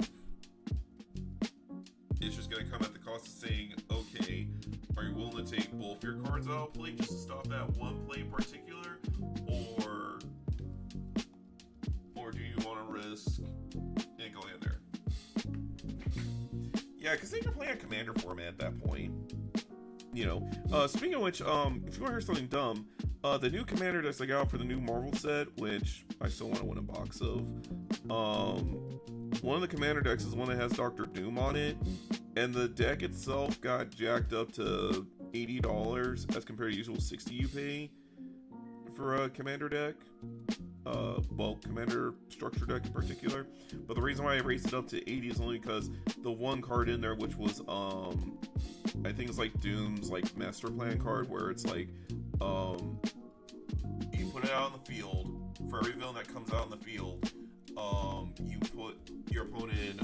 It's just going to come at the cost of saying, okay, are you willing to take both your cards out of play just to stop that one play in particular? Or do you want to risk and go in there? Yeah, because then you're playing a commander format at that point. You know, speaking of which, if you want to hear something dumb, the new commander decks I got out for the new Marvel set, which I still want to win a box of, one of the commander decks is one that has Dr. Doom on it, and the deck itself got jacked up to $80 as compared to usual $60 you pay for a commander deck. Well, commander structure deck in particular. But the reason why I raised it up to 80 is only because the one card in there, which was I think it's like Doom's like master plan card, where it's like you put it out on the field. For every villain that comes out on the field, you put your opponent in,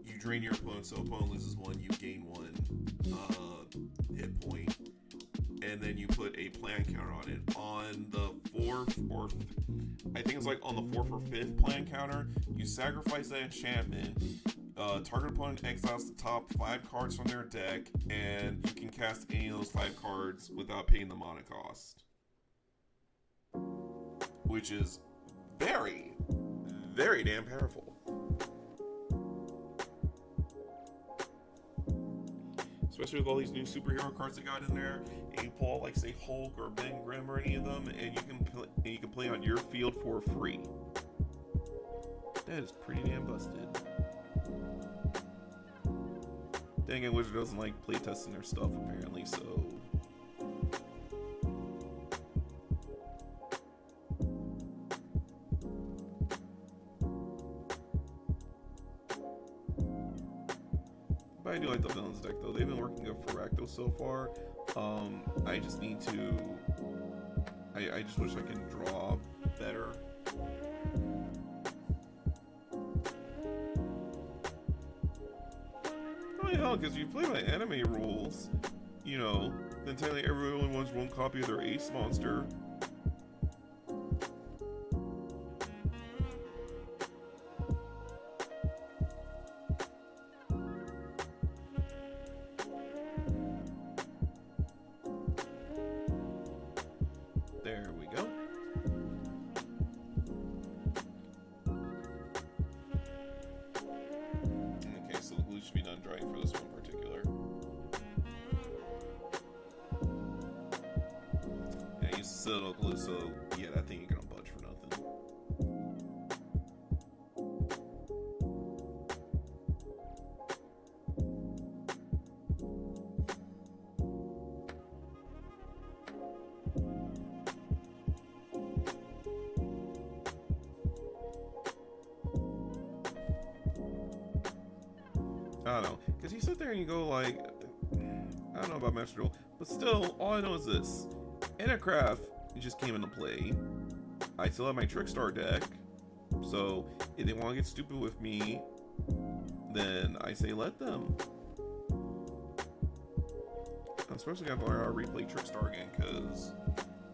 you drain your opponent, so opponent loses one, you gain one hit point, and then you put a plan counter on it. On the fourth, or I think it's like on the fourth or fifth plan counter, you sacrifice that enchantment, target opponent exiles the top 5 cards from their deck, and you can cast any of those 5 cards without paying the mana cost. Which is very, very damn powerful. Especially with all these new superhero cards they got in there, and you pull like say Hulk or Ben Grimm or any of them, and you can play on your field for free. That is pretty damn busted. Dang it, Wizard doesn't like playtesting their stuff apparently, so. But I do like the villains deck though. They've been working good for Rakdos so far. I just need to. I just wish I could draw better. Oh yeah, because you play by anime rules, you know, then technically everyone only wants one copy of their ace monster. There we go. Citadel glue, so yeah, that thing ain't gonna budge for nothing. I don't know, because you sit there and you go like, I don't know about Master Duel, but still, all I know is this. Intercraft just came into play. I still have my Trickstar deck, so if they want to get stupid with me, then I say let them. I'm especially gonna learn how to replay Trickstar again, because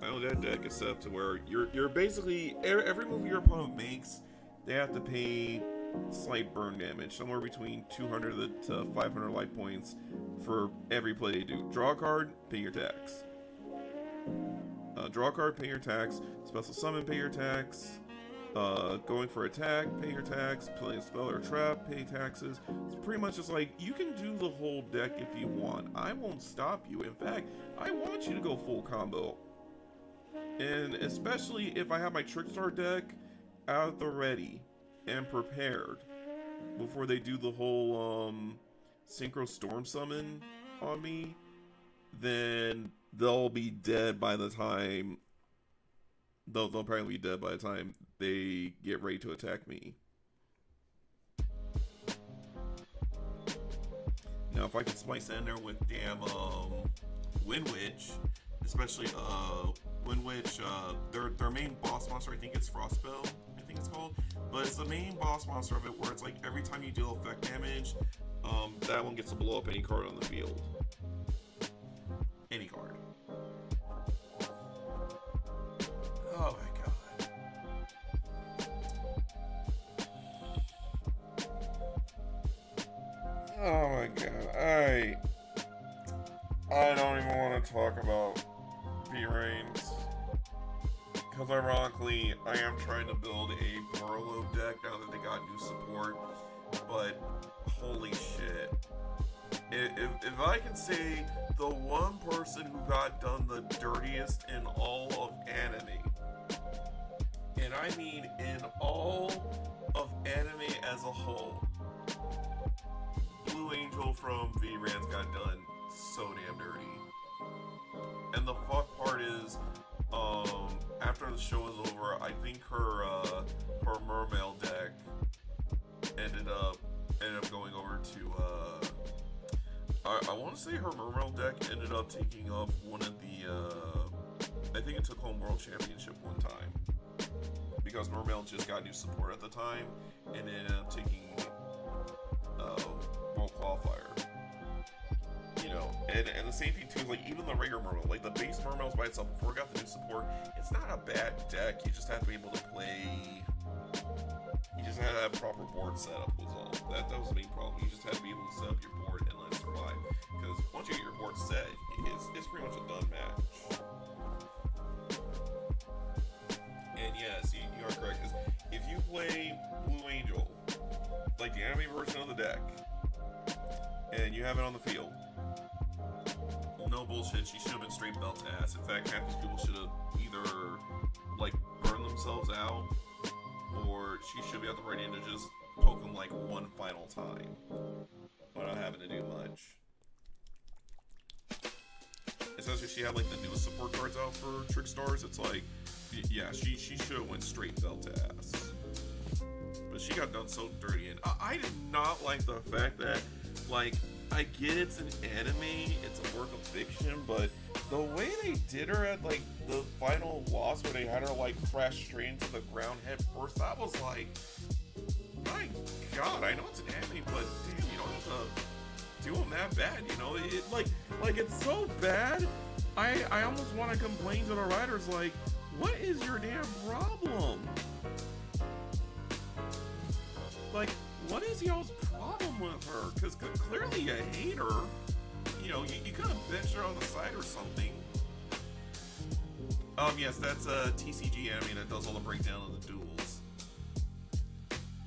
I know that deck is set up to where you're basically, every move your opponent makes, they have to pay slight burn damage, somewhere between 200 to 500 life points for every play they do. Draw a card, pay your tax. Draw a card, pay your tax. Special summon, pay your tax. Going for attack, pay your tax. Play a spell or trap, pay taxes. It's pretty much just like, you can do the whole deck if you want. I won't stop you. In fact, I want you to go full combo. And especially if I have my Trickstar deck out at the ready and prepared before they do the whole Synchro Storm Summon on me, then they'll be dead by the time they'll probably be dead by the time they get ready to attack me. Now if I could splice in there with damn Wind Witch, especially Wind Witch, their main boss monster, I think it's Frostspell, I think it's called, but it's the main boss monster of it where it's like every time you deal effect damage, that one gets to blow up any card on the field. Any card. Oh my god. Oh my god. I don't even want to talk about V-Rains. Because ironically, I am trying to build a Burlow deck now that they got new support. But holy shit. If I can say the one person who got done the dirtiest in all of anime, and I mean in all of anime as a whole, Blue Angel from V-Rans got done so damn dirty. And the fuck part is, after the show was over, I think her Mermail deck ended up going over to I want to say her Mermail deck ended up taking up one of the I think it took home World Championship one time, because Mermail just got new support at the time and ended up taking World Qualifier. You know, and the same thing too, like even the regular Mermail, like the base Mermails by itself before it got the new support, it's not a bad deck. You just have to be able to play. You just have to have proper board setup was all. That was the main problem. You just have to be able to set up your board and let it survive. Because once you get your board set, it's pretty much a done match. And yes, you are correct. Because if you play Blue Angel, like the anime version of the deck, and you have it on the field, no bullshit, she should have been straight belt ass. In fact, half these people should have either like burned themselves out, or she should be at the ready to just poke them like one final time without having to do much. Especially if she had like the newest support cards out for Trickstars, it's like, yeah, she should have went straight belt ass. But she got done so dirty, and I did not like the fact that, like, I get it's an anime, it's a work of fiction, but the way they did her at like the final loss where they had her like crash straight into the ground head first, that was like, my god, I know it's an anime, but damn, you don't have to do them that bad, you know? It like it's so bad, I almost want to complain to the writers, like, what is your damn problem? Like, what is y'all's problem with her? Because clearly you hate her. You know, you could have benched her on the side or something. Yes, that's a TCG anime that does all the breakdown of the duels.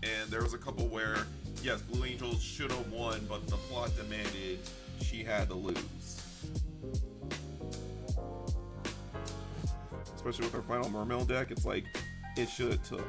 And there was a couple where, yes, Blue Angel should have won, but the plot demanded she had to lose. especially with our final Mermail deck, it's like, it should have took.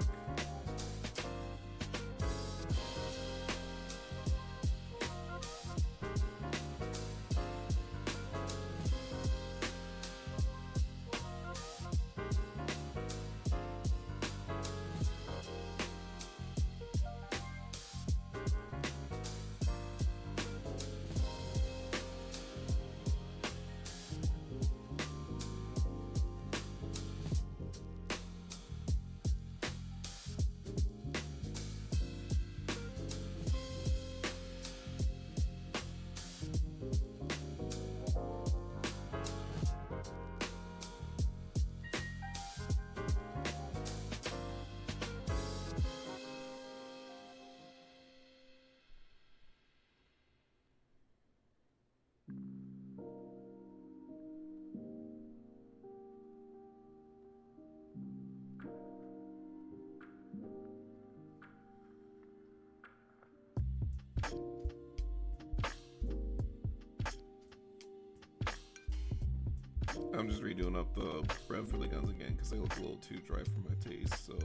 I'm just redoing up the red for the guns again because they look a little too dry for my taste, so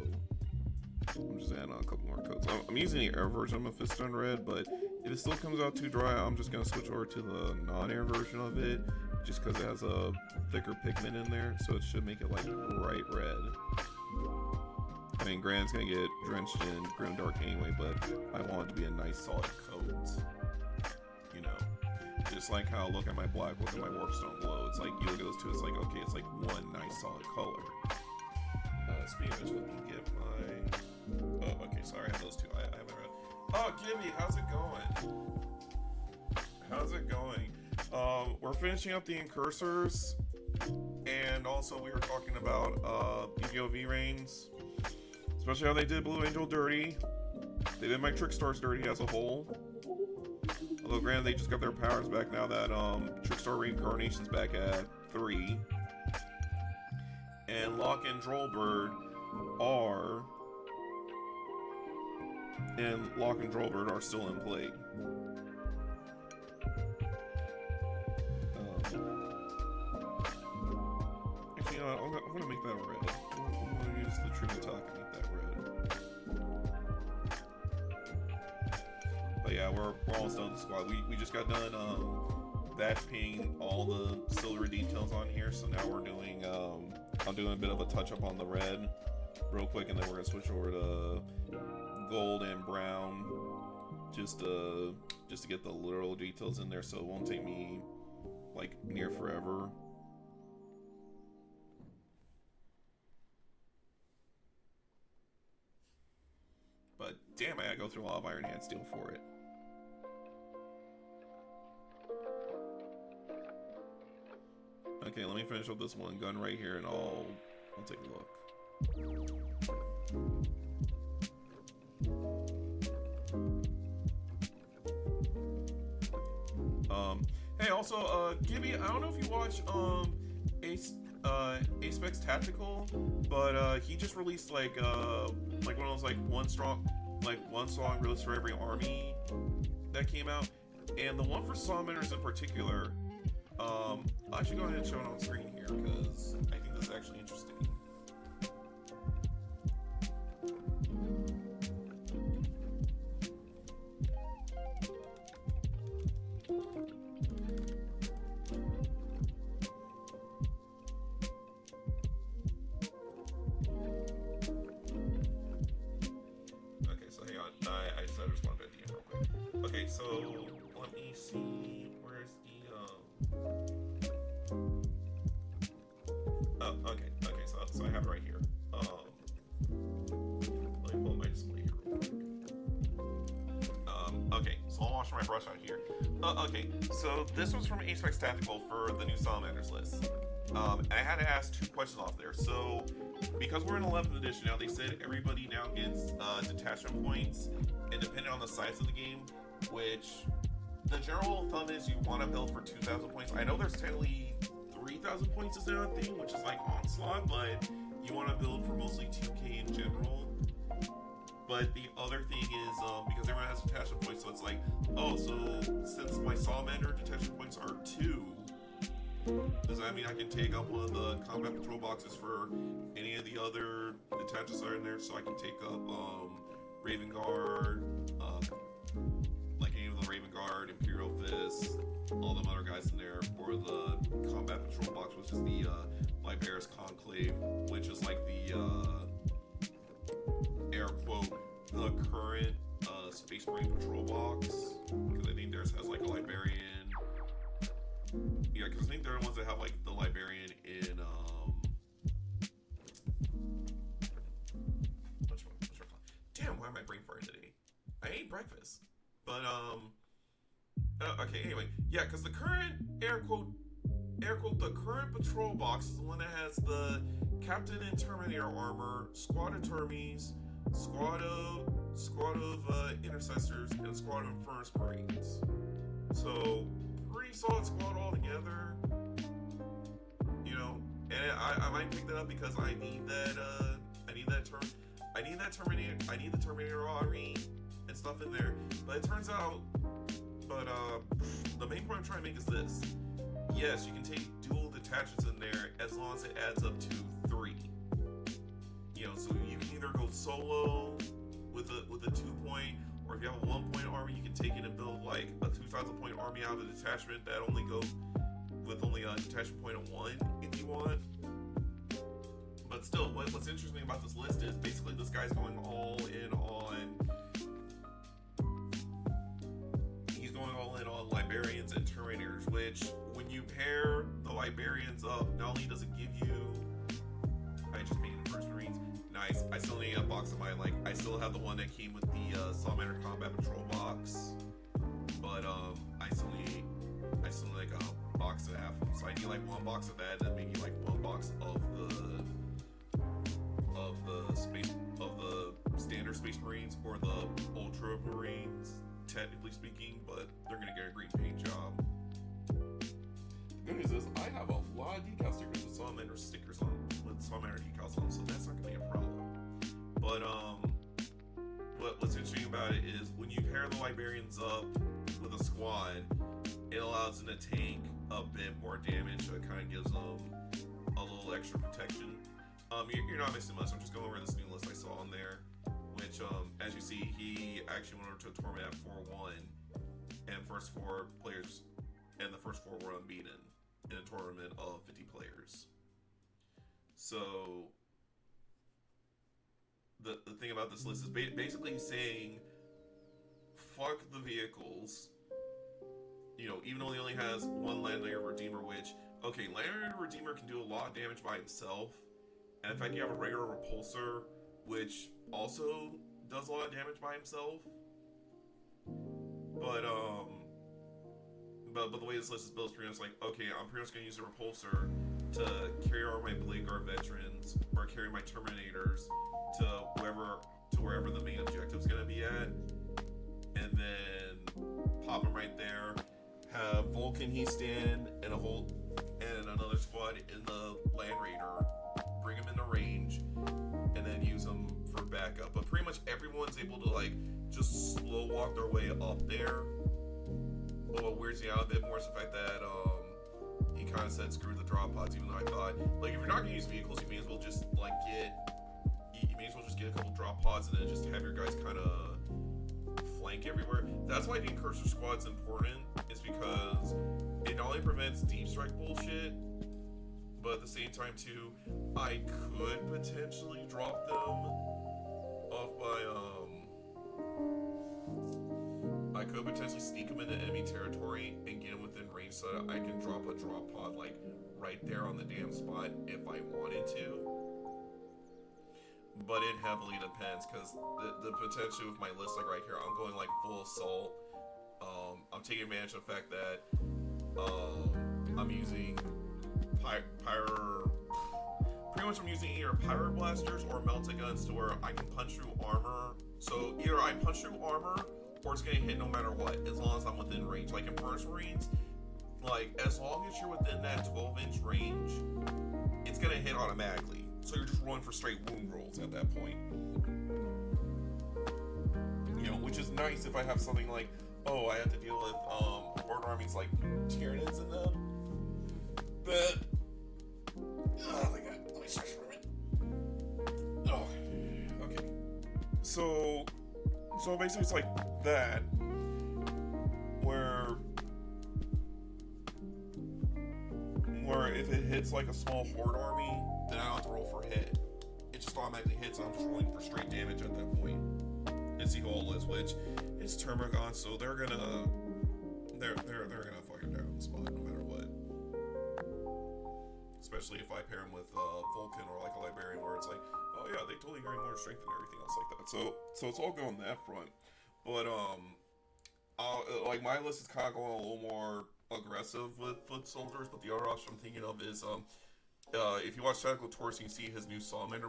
I'm just adding on a couple more coats. I'm using the air version of Mephiston Red, but if it still comes out too dry, I'm just going to switch over to the non-air version of it, just because it has a thicker pigment in there, so it should make it like bright red. I mean, granted, it's going to get drenched in grim dark anyway, but I want it to be a nice solid coat. You know, just like how I look at my black, look at my warpstone glow. It's like, you look at those two, it's like, okay, it's like one nice solid color. Speaking of which, let me get my... Oh, okay, sorry, I have those two. I haven't read. Oh, Gibby, how's it going? How's it going? We're finishing up the Incursors, and also we were talking about Yu-Gi-Oh! V-Reigns, especially how they did Blue Angel dirty. They did make Trickstars dirty as a whole. Although granted, they just got their powers back now that Trickstar Reincarnation's back at 3. And Locke and Drollbird are still in play. Actually, you know what? I'm gonna make that red. I'm gonna use the True Attack and make that red. But yeah, we're almost done with the squad. We just got done batch painting all the silver details on here, so now we're doing I'm doing a bit of a touch up on the red real quick, and then we're gonna switch over to gold and brown just to get the literal details in there, so it won't take me like near forever. But damn, I gotta go through a lot of Iron Hand Steel for it. Okay, let me finish up this one gun right here, and I'll take a look. Hey, also, Gibby, I don't know if you watch Apex Tactical, but he just released like one of those like one song release for every army that came out, and the one for Sawmanners in particular. I'll actually go ahead and show it on screen here because I think this is actually interesting. Okay, so hang on. I just had to respond to the DM real quick. Okay, so let me see. Where's the okay, so I have it right here. Let me pull my display here real quick. Okay, so I'll wash my brush out here. Okay, so this was from Apex Tactical for the new Salamanders list. And I had to ask 2 questions off there. So, because we're in 11th edition now, they said everybody now gets detachment points, and depending on the size of the game, which the general thumb is you want to build for 2,000 points. I know there's technically 3,000 points is now a thing, which is like Onslaught, but you want to build for mostly 2K in general. But the other thing is, because everyone has detachment points, so it's like, oh, so since my Salamander detachment points are 2, Does that mean I can take up one of the combat patrol boxes for any of the other detachments that are in there? So I can take up Raven Guard, like any of the Raven Guard, Imperial Fist, all them other guys in there, or the combat patrol box, which is the Libera's Conclave, which is like the air quote the current Space Marine patrol box, because I think theirs has like a Liberian. Yeah, because I think they're the ones that have like the Liberian in damn, why am I brain farting today? I ate breakfast. But okay, anyway, yeah, because the current air quote the current patrol box is the one that has the Captain and Terminator armor, squad of Termies, squad of Intercessors, and a squad of Infernus Marines. So pretty solid squad all together, you know. And I might pick that up because I need the Terminator army and stuff in there. But it turns out, the main point I'm trying to make is this: yes, you can take dual detachments in there as long as it adds up to 3. You know, so you can either go solo with a 2-point, or if you have a 1-point army, you can take it and build like a 2,000-point army out of a detachment that only go with only a detachment point of 1 if you want. But still, what's interesting about this list is basically this guy's going all in on Liberians and Terminators, which when you pair the Liberians up, not only does it give you, I just made it First Marines, nice. I still need a box of my, like, I still have the one that came with the Salamander Combat Patrol box, but I still need like a box of that. So I need like 1 box of that, and maybe like 1 box of the standard Space Marines or the Ultra Marines, technically speaking, but they're gonna get a green paint job. The good news is I have a lot of decal stickers with Salamander stickers on, with Salamander decals on, so that's not gonna be a problem. But what's interesting about it is when you pair the Liberians up with a squad, it allows them to take a bit more damage, so it kind of gives them a little extra protection. You're not missing much. I'm just going over this new list I saw on there, which, as you see, he actually went over to a tournament at 4-1, and the first 4 were unbeaten in a tournament of 50 players. So the thing about this list is basically saying, fuck the vehicles. You know, even though he only has 1 Landlayer Redeemer, which, okay, Landlayer Redeemer can do a lot of damage by himself. And in fact, you have a regular Repulsor, which also does a lot of damage by himself. But the way this list is built is pretty much like, okay, I'm pretty much going to use a Repulsor to carry all my Blade Guard veterans, or carry my Terminators to wherever the main objective is going to be at. And then pop them right there. Have Vulcan he stand and another squad in the Land Raider, bring them into range, and then use them for backup. But pretty much everyone's able to like just slow walk their way up there. But what weirds me out a bit more is the fact that he kind of said screw the drop pods, even though I thought, like, if you're not gonna use vehicles, you may as well just like get a couple drop pods and then just have your guys kind of flank everywhere. That's why the Incusor squad's important, is because it not only prevents deep strike bullshit, but at the same time too, I could potentially drop them off by I could potentially sneak them into enemy territory and get them within range so that I can drop a drop pod like right there on the damn spot if I wanted to. But it heavily depends, because the potential with my list, like right here, I'm going like full assault. I'm taking advantage of the fact that I'm using pretty much I'm using either Pyro Blasters or Melta Guns to where I can punch through armor. So either I punch through armor, or it's gonna hit no matter what, as long as I'm within range. Like in First Marines, like as long as you're within that 12-inch range, it's gonna hit automatically. So you're just rolling for straight wound rolls at that point. You know, which is nice if I have something like, oh, I have to deal with Horde armies like Tyranids in them. But oh my god, let me stretch for a minute. Oh, okay. So basically it's like that, where if it hits like a small horde army, then I don't have to roll for hit. It just automatically hits, and I'm just rolling for straight damage at that point. And see who all is, which is Termagon, so they're gonna fucking down on the spot no matter what. Especially if I pair them with Vulcan or like a Librarian, where it's like, oh yeah, they totally gain more strength and everything else like that. So it's all going that front. But like my list is kind of going a little more aggressive with foot soldiers. But the other option I'm thinking of is if you watch Tactical Tours, you see his new Salamander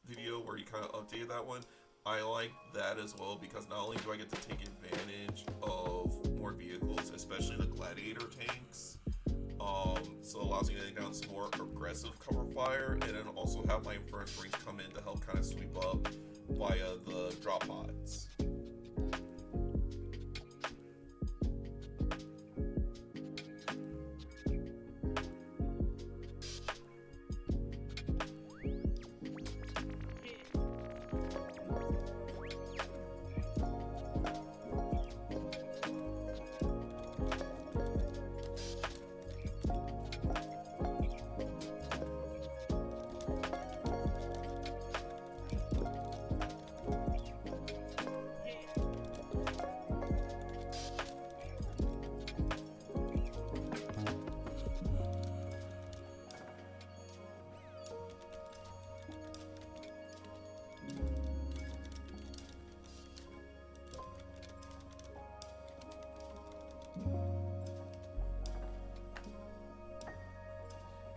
video where he kind of updated that one. I like that as well, because not only do I get to take advantage of more vehicles, especially the Gladiator tanks, so it allows me to take down some more aggressive cover fire, and then also have my Inference Marines come in to help kind of sweep up via the drop pods.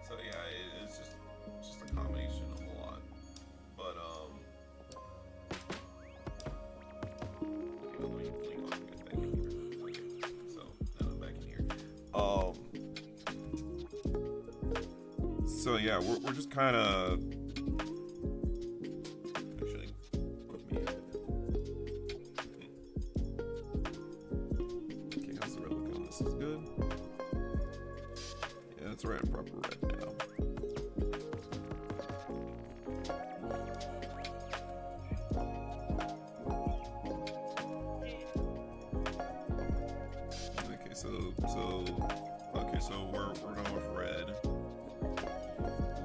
So yeah, it's just a combination of a lot. But okay, let me fling on you guys back in here. Okay, so now I'm back in here. So yeah, we're just kind of actually let me. Okay, how's the red looking? This is good. Yeah, that's right, proper red now. Okay, so we're going with red.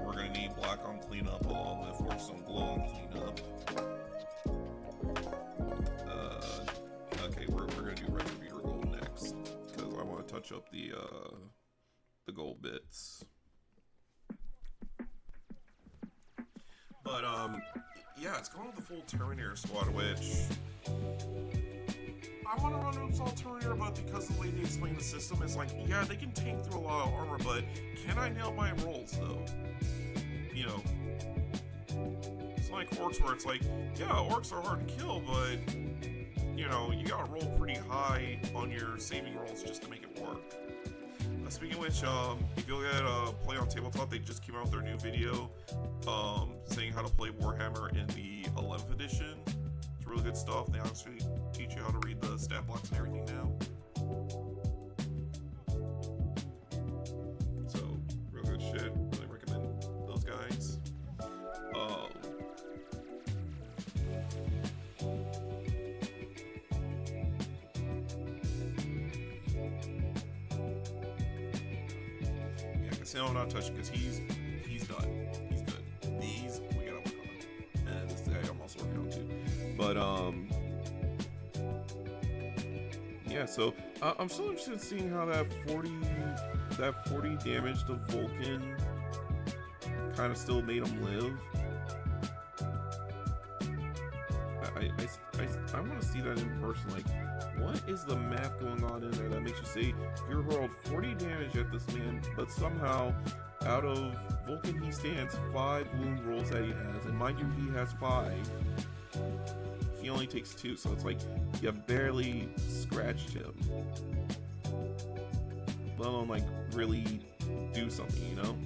We're gonna need black on cleanup along with warpstone glow on cleanup. Okay, we're gonna do Retributor Gold next, because I want to touch up the gold bits. But yeah, it's going with the full Terminator squad, which I want to run Oops All Terminator, but because of the way they explain the system, it's like, yeah, they can tank through a lot of armor, but can I nail my rolls though? You know, it's like orcs, where it's like, yeah, orcs are hard to kill, but you know, you gotta roll pretty high on your saving rolls just to make it work. Speaking of which, if you look at Play on Tabletop, they just came out with their new video saying how to play Warhammer in the 11th edition. It's really good stuff. They actually teach you how to read the stat blocks and everything now. So, real good shit. Really recommend those guys. Casino I'm not touching because he's done. He's good. These we gotta work on. And this guy I'm also working on too. But yeah, so I'm still interested in seeing how that 40 damage to Vulcan kind of still made him live. I want to see that in person. Like, what is the math going on in there that makes you say you rolled 40 damage at this man, but somehow out of Vulcan he stands 5 wound rolls that he has, and mind you, he has 5. He only takes 2, so it's like you barely scratched him. Let alone like really do something, you know?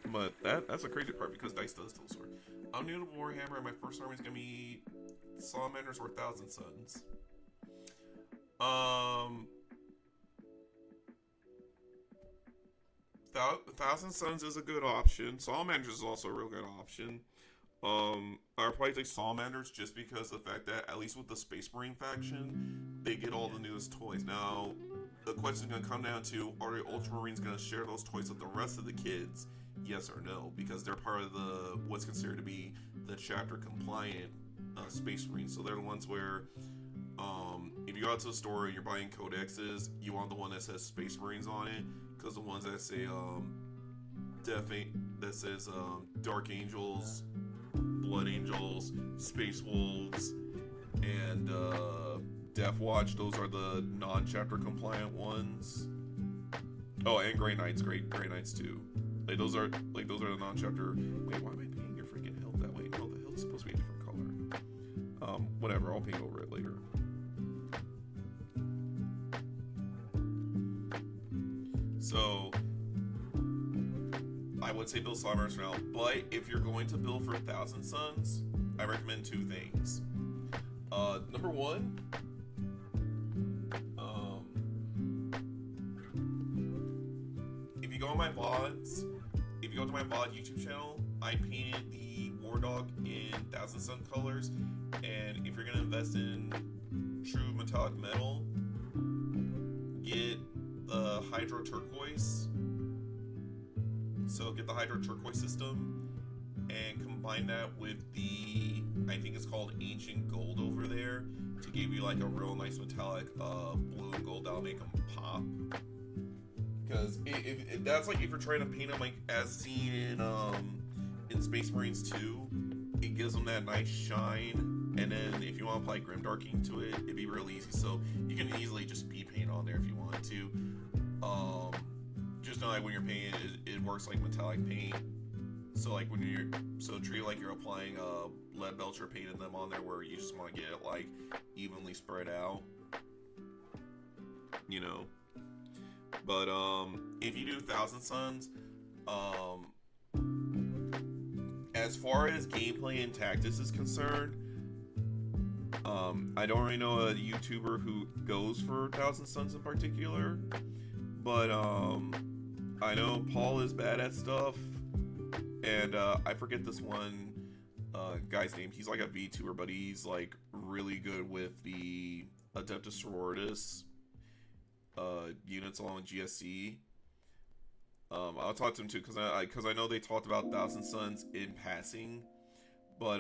But that's a crazy part, because dice does tell a story. I'm new to Warhammer, and my first army is gonna be Salamanders or Thousand Suns. Thousand Suns is a good option. Salamanders is also a real good option. I'll probably take Salamanders just because of the fact that, at least with the Space Marine faction, they get all the newest toys. Now, the question is going to come down to, are the Ultramarines going to share those toys with the rest of the kids? Yes or no? Because they're part of the what's considered to be the chapter compliant Space Marines. So they're the ones where, if you go out to the store and you're buying codexes, you want the one that says Space Marines on it, because the ones that say Dark Angels, Blood Angels, Space Wolves, and Death Watch, those are the non-chapter compliant ones. Oh, and Grey Knights, Grey Knights too. Those are the non-chapter. Wait, why am I painting your freaking hilt that way? No, the hilt's supposed to be a different color. Whatever, I'll paint over it later. So, I would say build Salamanders for now, but if you're going to build for Thousand Suns, I recommend two things. Number one, if you go to my VOD YouTube channel, I painted the War Dog in Thousand Sun colors, and if you're gonna invest in true metallic metal, get the Hydro Turquoise. So get the Hydro Turquoise system and combine that with the, I think it's called Ancient Gold over there, to give you like a real nice metallic blue and gold that'll make them pop. Because if that's like if you're trying to paint them like as seen in Space Marines 2, it gives them that nice shine. And then if you want to apply Grimdarking to it, it'd be real easy. So you can easily just speed paint on there if you want to. Just know like when you're painting it works like metallic paint. So like treat it like you're applying lead belcher paint in them on there, where you just want to get it like evenly spread out. You know. But if you do Thousand Suns, as far as gameplay and tactics is concerned, I don't really know a YouTuber who goes for Thousand Suns in particular, but I know Paul is bad at stuff, and I forget this one guy's name. He's like a VTuber, but he's like really good with the Adeptus Sororitas units along with GSC. I'll talk to him too, because I know they talked about Thousand Suns in passing, but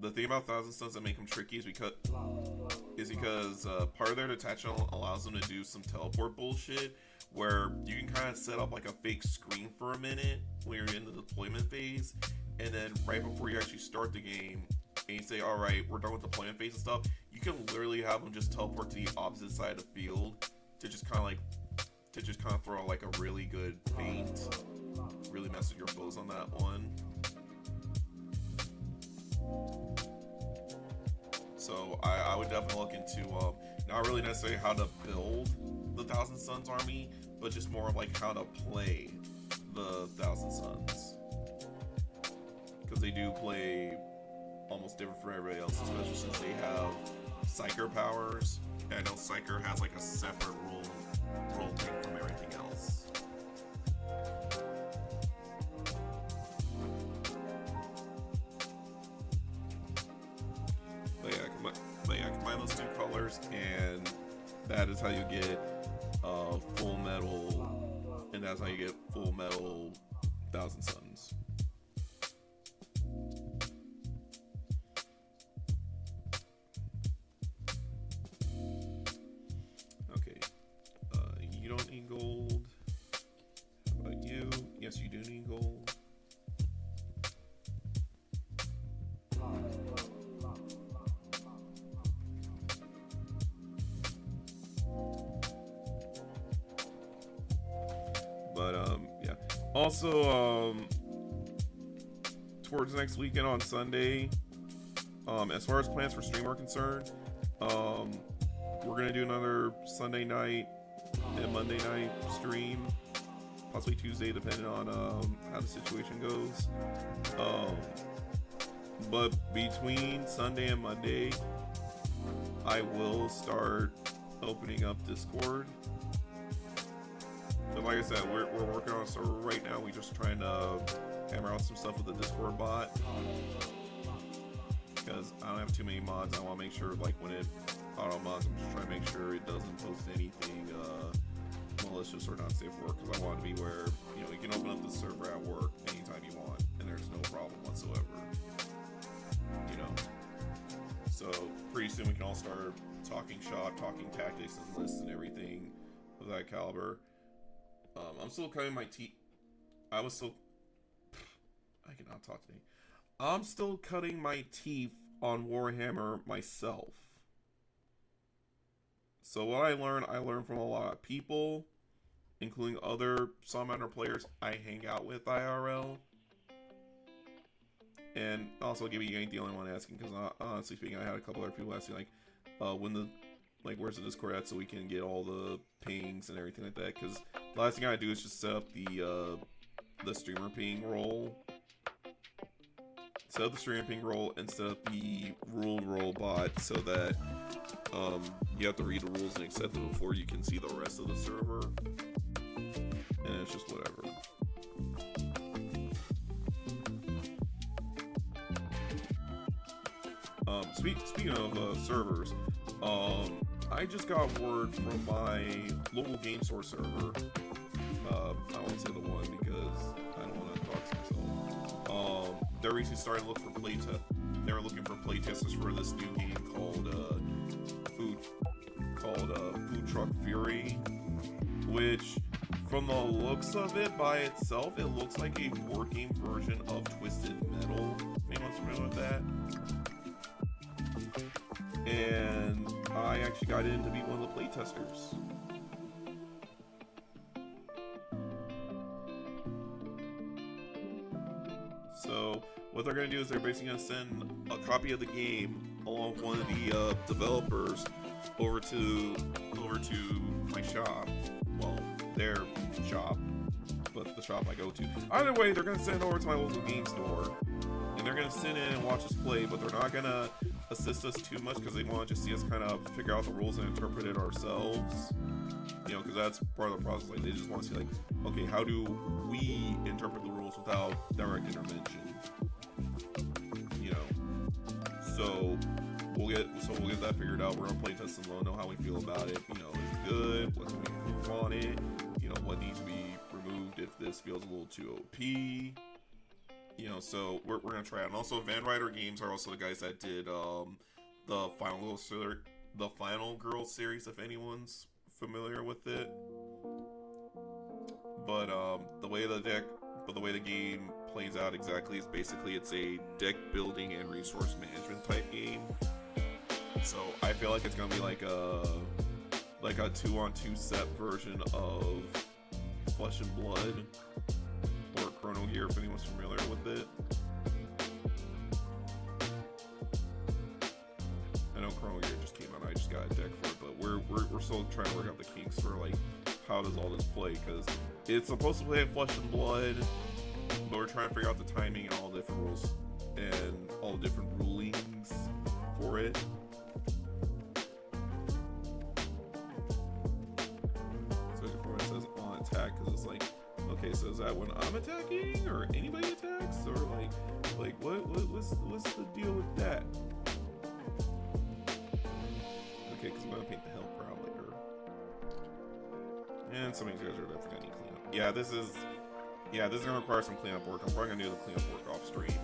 the thing about Thousand Suns that make them tricky is because part of their detachment allows them to do some teleport bullshit, where you can kind of set up like a fake screen for a minute when you're in the deployment phase, and then right before you actually start the game and you say, all right, we're done with deployment phase and stuff, you can literally have them just teleport to the opposite side of the field to just kind of throw like a really good feint, really mess with your foes on that one. So I would definitely look into not really necessarily how to build the Thousand Suns army, but just more of like how to play the Thousand Suns, because they do play almost different from everybody else, especially since they have Psyker powers. And I know Psyker has like a separate rule thing from everything else. But yeah, combine those two colors, and that is how you get full metal, and that's how you get full metal Thousand Suns. Okay, you don't need gold. How about you? Yes, you do need gold. But yeah. Also, towards next weekend on Sunday, as far as plans for stream are concerned, we're gonna do another Sunday night and Monday night stream, possibly Tuesday, depending on how the situation goes. But between Sunday and Monday, I will start opening up Discord. But like I said, we're working on a server right now. We're just trying to hammer out some stuff with the Discord bot. Because I don't have too many mods. I want to make sure, like, when it auto mods, I'm just trying to make sure it doesn't post anything malicious or not safe for work. Because I want it to be where, you know, you can open up the server at work anytime you want, and there's no problem whatsoever. You know. So pretty soon we can all start talking shop, talking tactics and lists and everything of that caliber. I'm still cutting my teeth. I cannot talk today. I'm still cutting my teeth on Warhammer myself. So what I learned from a lot of people, including other Salamander players I hang out with IRL. And also, Gibby, you ain't the only one asking, because honestly speaking, I had a couple other people asking, like, where's the Discord at so we can get all the pings and everything like that, because the last thing I do is just set up the streamer ping role. Set up the streamer ping role and set up the rule roll bot so that you have to read the rules and accept them before you can see the rest of the server. And it's just whatever. Speaking of servers, I just got word from my local game store server. I won't say the one because I don't want to dox myself. They're recently starting to look for they were looking for playtesters for this new game called Food Truck Fury, which, from the looks of it by itself, it looks like a board game version of Twisted Metal. Anyone's familiar with that? And I actually got in to be one of the playtesters. So what they're going to do is they're basically going to send a copy of the game along with one of the developers over to my shop. Well, their shop, but the shop I go to. Either way, they're going to send it over to my local game store, and they're going to sit in and watch us play, but they're not going to assist us too much because they want to just see us kind of figure out the rules and interpret it ourselves. You know, because that's part of the process. Like, they just want to see, like, okay, how do we interpret the rules without direct intervention? You know, so we'll get that figured out. We're gonna play test and we'll know how we feel about it. You know, is it good? What do we improve on it? You know, what needs to be removed if this feels a little too OP. You know, so we're gonna try it. And also, Van Ryder Games are also the guys that did the Final Girl series, if anyone's familiar with it. But the way the game plays out exactly is basically it's a deck building and resource management type game. So I feel like it's gonna be like a 2-on-2 set version of Flesh and Blood or Chrono Gear, if anyone's familiar with it. I know Chrono Gear just came out. I just got a deck for it, but we're still trying to work out the kinks for, like, how does all this play, because it's supposed to play in Flesh and Blood, but we're trying to figure out the timing and all the different rules and all the different rulings for it. So before it says on attack, because it's like, okay, so is that when I'm attacking or anybody attacks, or like what's the deal with that? Okay, because I'm gonna paint the hell proud later. And some of these guys are definitely gonna need cleanup. Yeah, this is gonna require some cleanup work. I'm probably gonna do the cleanup work off stream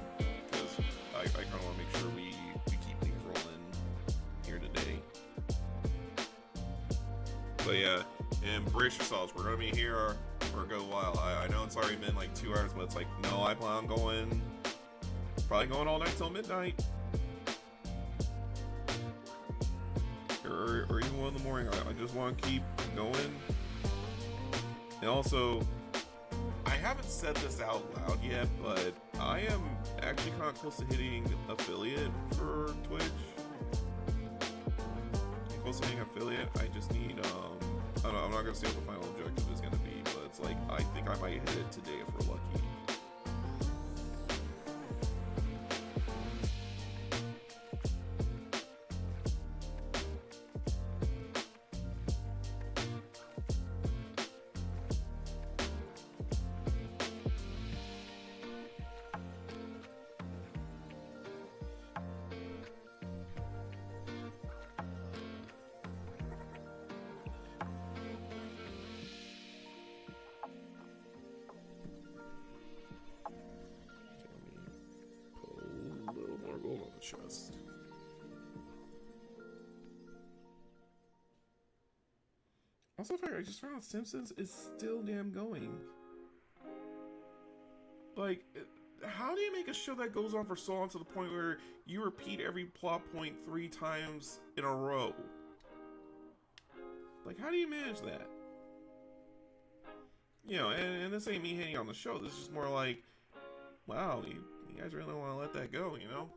because I kind of want to make sure we keep things rolling here today. But yeah, and brace yourselves. We're gonna be here for a good while. I know it's already been like 2 hours, but it's like, no, I plan on probably going all night till midnight. Or even 1 in the morning. I just want to keep going. And also, I haven't said this out loud yet, but I am actually kind of close to hitting affiliate for Twitch. I'm close to hitting affiliate. I just need, I don't know, I'm not going to say what the final objective is going to be, but it's like, I think I might hit it today if we're lucky. Chest. Also, I just found out Simpsons is still damn going. Like, how do you make a show that goes on for so long to the point where you repeat every plot point 3 times in a row? Like, how do you manage that? You know, and this ain't me hating on the show. This is just more like, wow, you guys really want to let that go, you know?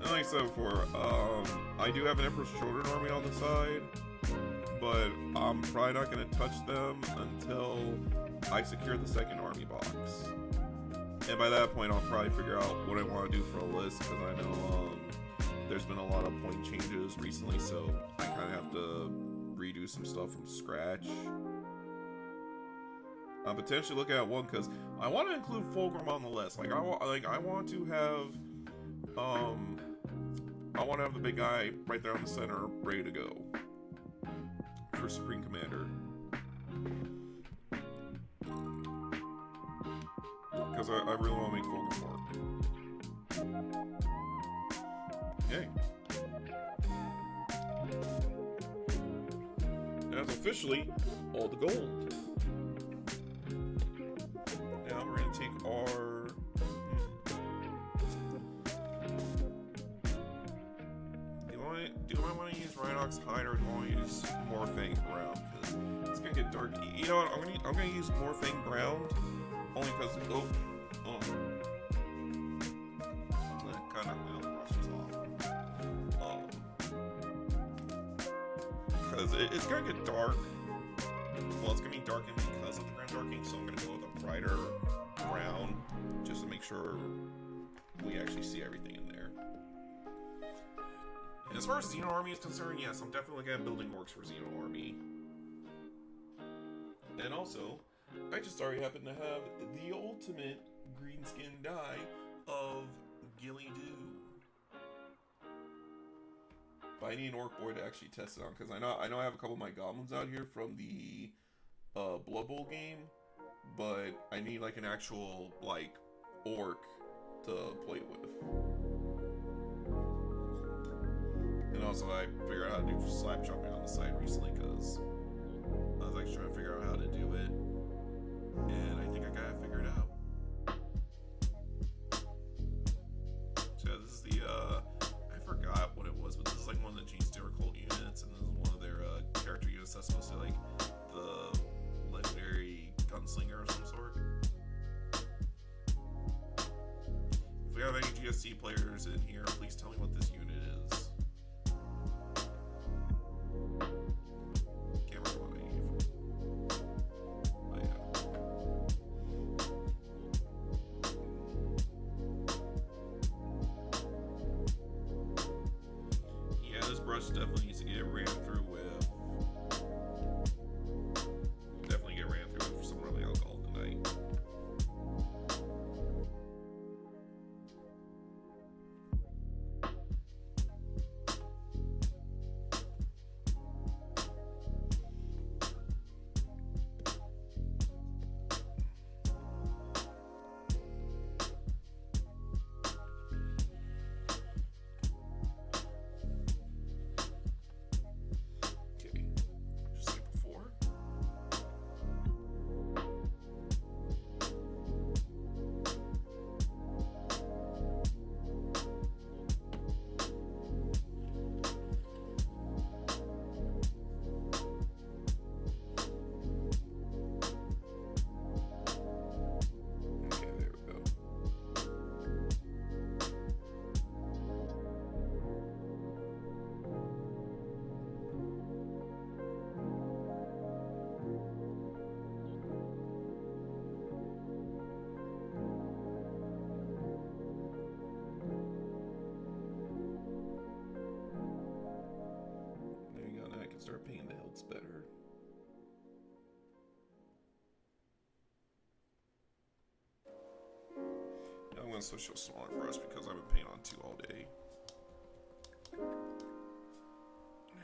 Like I said before, I do have an Emperor's Children army on the side, but I'm probably not going to touch them until I secure the second army box. And by that point, I'll probably figure out what I want to do for a list, because I know there's been a lot of point changes recently, so I kind of have to redo some stuff from scratch. I'm potentially looking at one, because I want to include Fulgrim on the list. I want to have the big guy right there on the center, ready to go for Supreme Commander. Because I really want to make Fulgrim work. Okay. That's officially all the gold. Now we're going to take our... Do I want to use Rhinox Hide, or do I want to use Morphang Ground? Because it's gonna get dark. You know what? I'm gonna use Morphang Ground only because kind of knocked my brushes off. Because it's gonna get dark. Well, it's gonna be darkened because of the Grand Darkening, so I'm gonna go with a brighter brown just to make sure we actually see everything in there. And as far as Xeno Army is concerned, yes, I'm definitely looking at building orcs for Xeno Army. And also, I just already happen to have the ultimate greenskin dye of Gilly Doo. But I need an orc boy to actually test it on, because I know I have a couple of my goblins out here from the Blood Bowl game, but I need like an actual like orc to play with. And also, I figured out how to do slap jumping on the side recently, because I was actually trying to figure out how to do it, and I think I got it figured out. So yeah, this is the, I forgot what it was, but this is like one of the Gene Stealer cult units, and this is one of their character units that's supposed to be like the legendary gunslinger of some sort. If we have any GSC players in here, please tell me what this unit is. Can't remember what I gave. But yeah. Yeah, this brush definitely needs to get ran through with looks better. I'm gonna switch to a smaller brush because I've been painting on 2 all day. There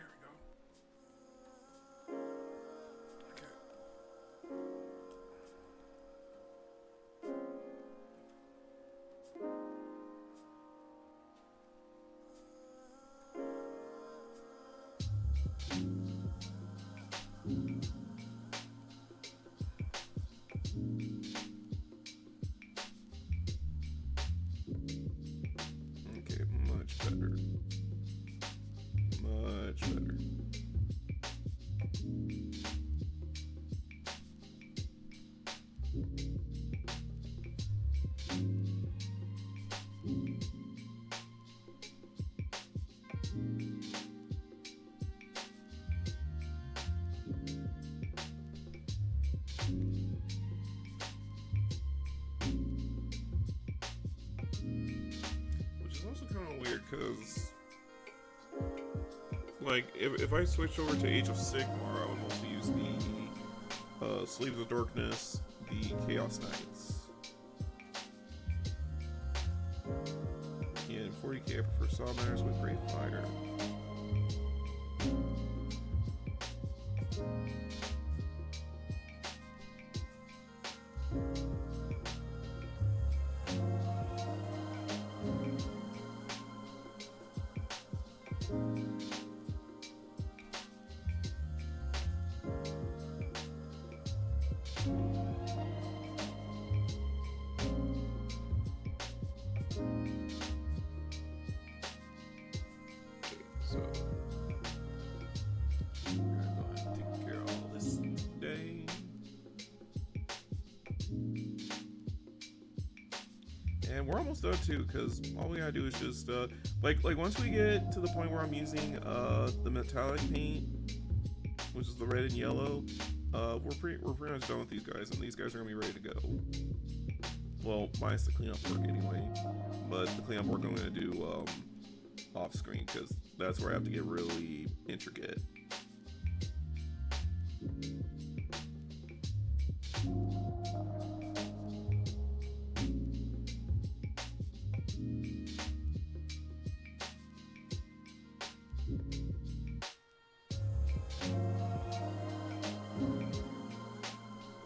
we go. Okay. Okay, much better. Much better. Which is also kind of weird because, like, if I switch over to Age of Sigmar, I would mostly use the Sleeves of Darkness, the Chaos Knights. In 40K, I prefer Summoners with Great Fire. So, we're gonna go ahead and take care of all this today. And we're almost done too, because all we gotta do is just like once we get to the point where I'm using the metallic paint, which is the red and yellow, we're pretty much done with these guys, and these guys are gonna be ready to go. Well, minus the cleanup work anyway, but the cleanup work I'm gonna do off screen because that's where I have to get really intricate.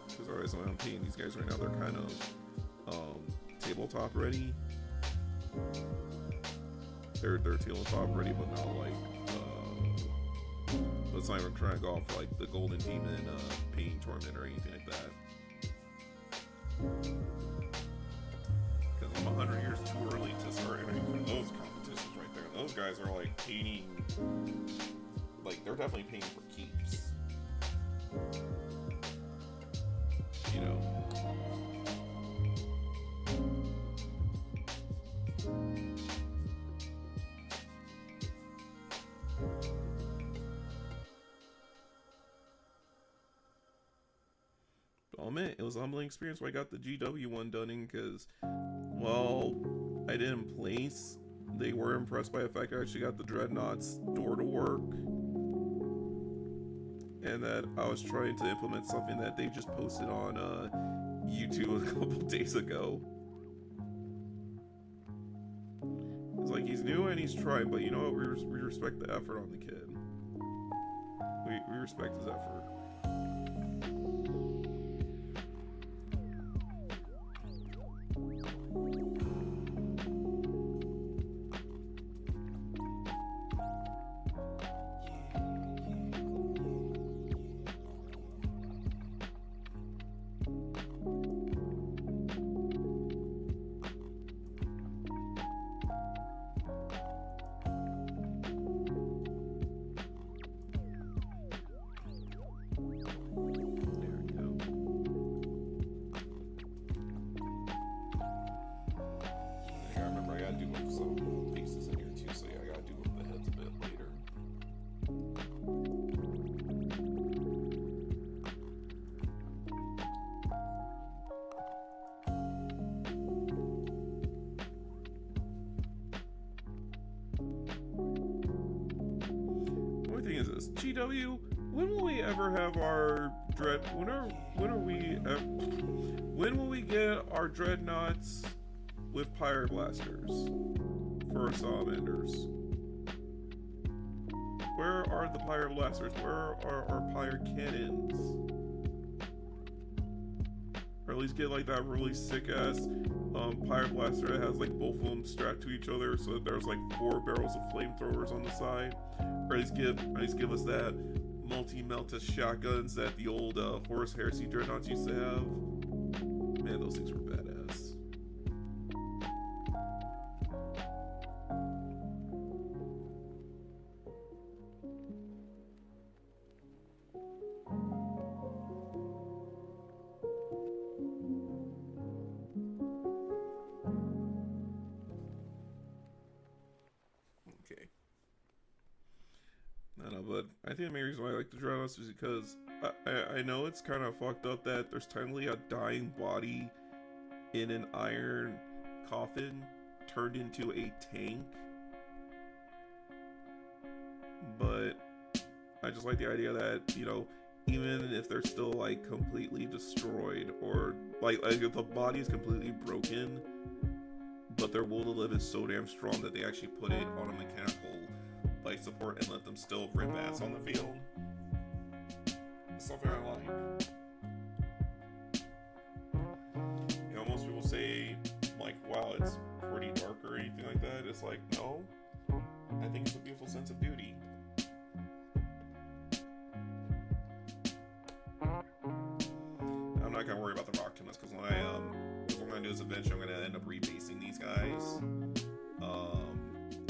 Because otherwise when I'm painting these guys right now, they're kind of tabletop ready. They're tabletop ready, but not like let's not even try to go off like the Golden Demon painting tournament or anything like that. Because I'm 100 years too early to start entering for those competitions right there. Those guys are like painting, like they're definitely painting for keeps. You know. I'll admit, it was a humbling experience when I got the GW one done in because, well, I didn't place. They were impressed by the fact I actually got the Dreadnought's door to work. And that I was trying to implement something that they just posted on YouTube a couple days ago. It's like, he's new and he's trying, but you know what? We respect the effort on the kid. We respect his effort. GW, when will we ever have our when will we get our dreadnoughts with pyre blasters for our salamanders? Where are the pyre blasters? Where are our pyre cannons? Or at least get like that really sick ass pyre blaster that has like both of them strapped to each other, so that there's like 4 barrels of flamethrowers on the side. Or at least give us that multi-melta shotguns that the old Horus Heresy dreadnoughts used to have. Man, those things were badass. Okay. No, but I think the main reason why I like the dreadnoughts is because I know it's kind of fucked up that there's technically a dying body in an iron coffin turned into a tank, but I just like the idea that, you know, even if they're still like completely destroyed, or like if the body is completely broken, but their will to live is so damn strong that they actually put it on a mechanical life support and let them still rip ass on the field. It's something I like. You know, most people say like, wow, it's pretty dark or anything like that. It's like, no, I think it's a beautiful sense of beauty. I'm not gonna worry about the rock too much, because when what I'm gonna do is eventually I'm gonna end up rebasing these guys.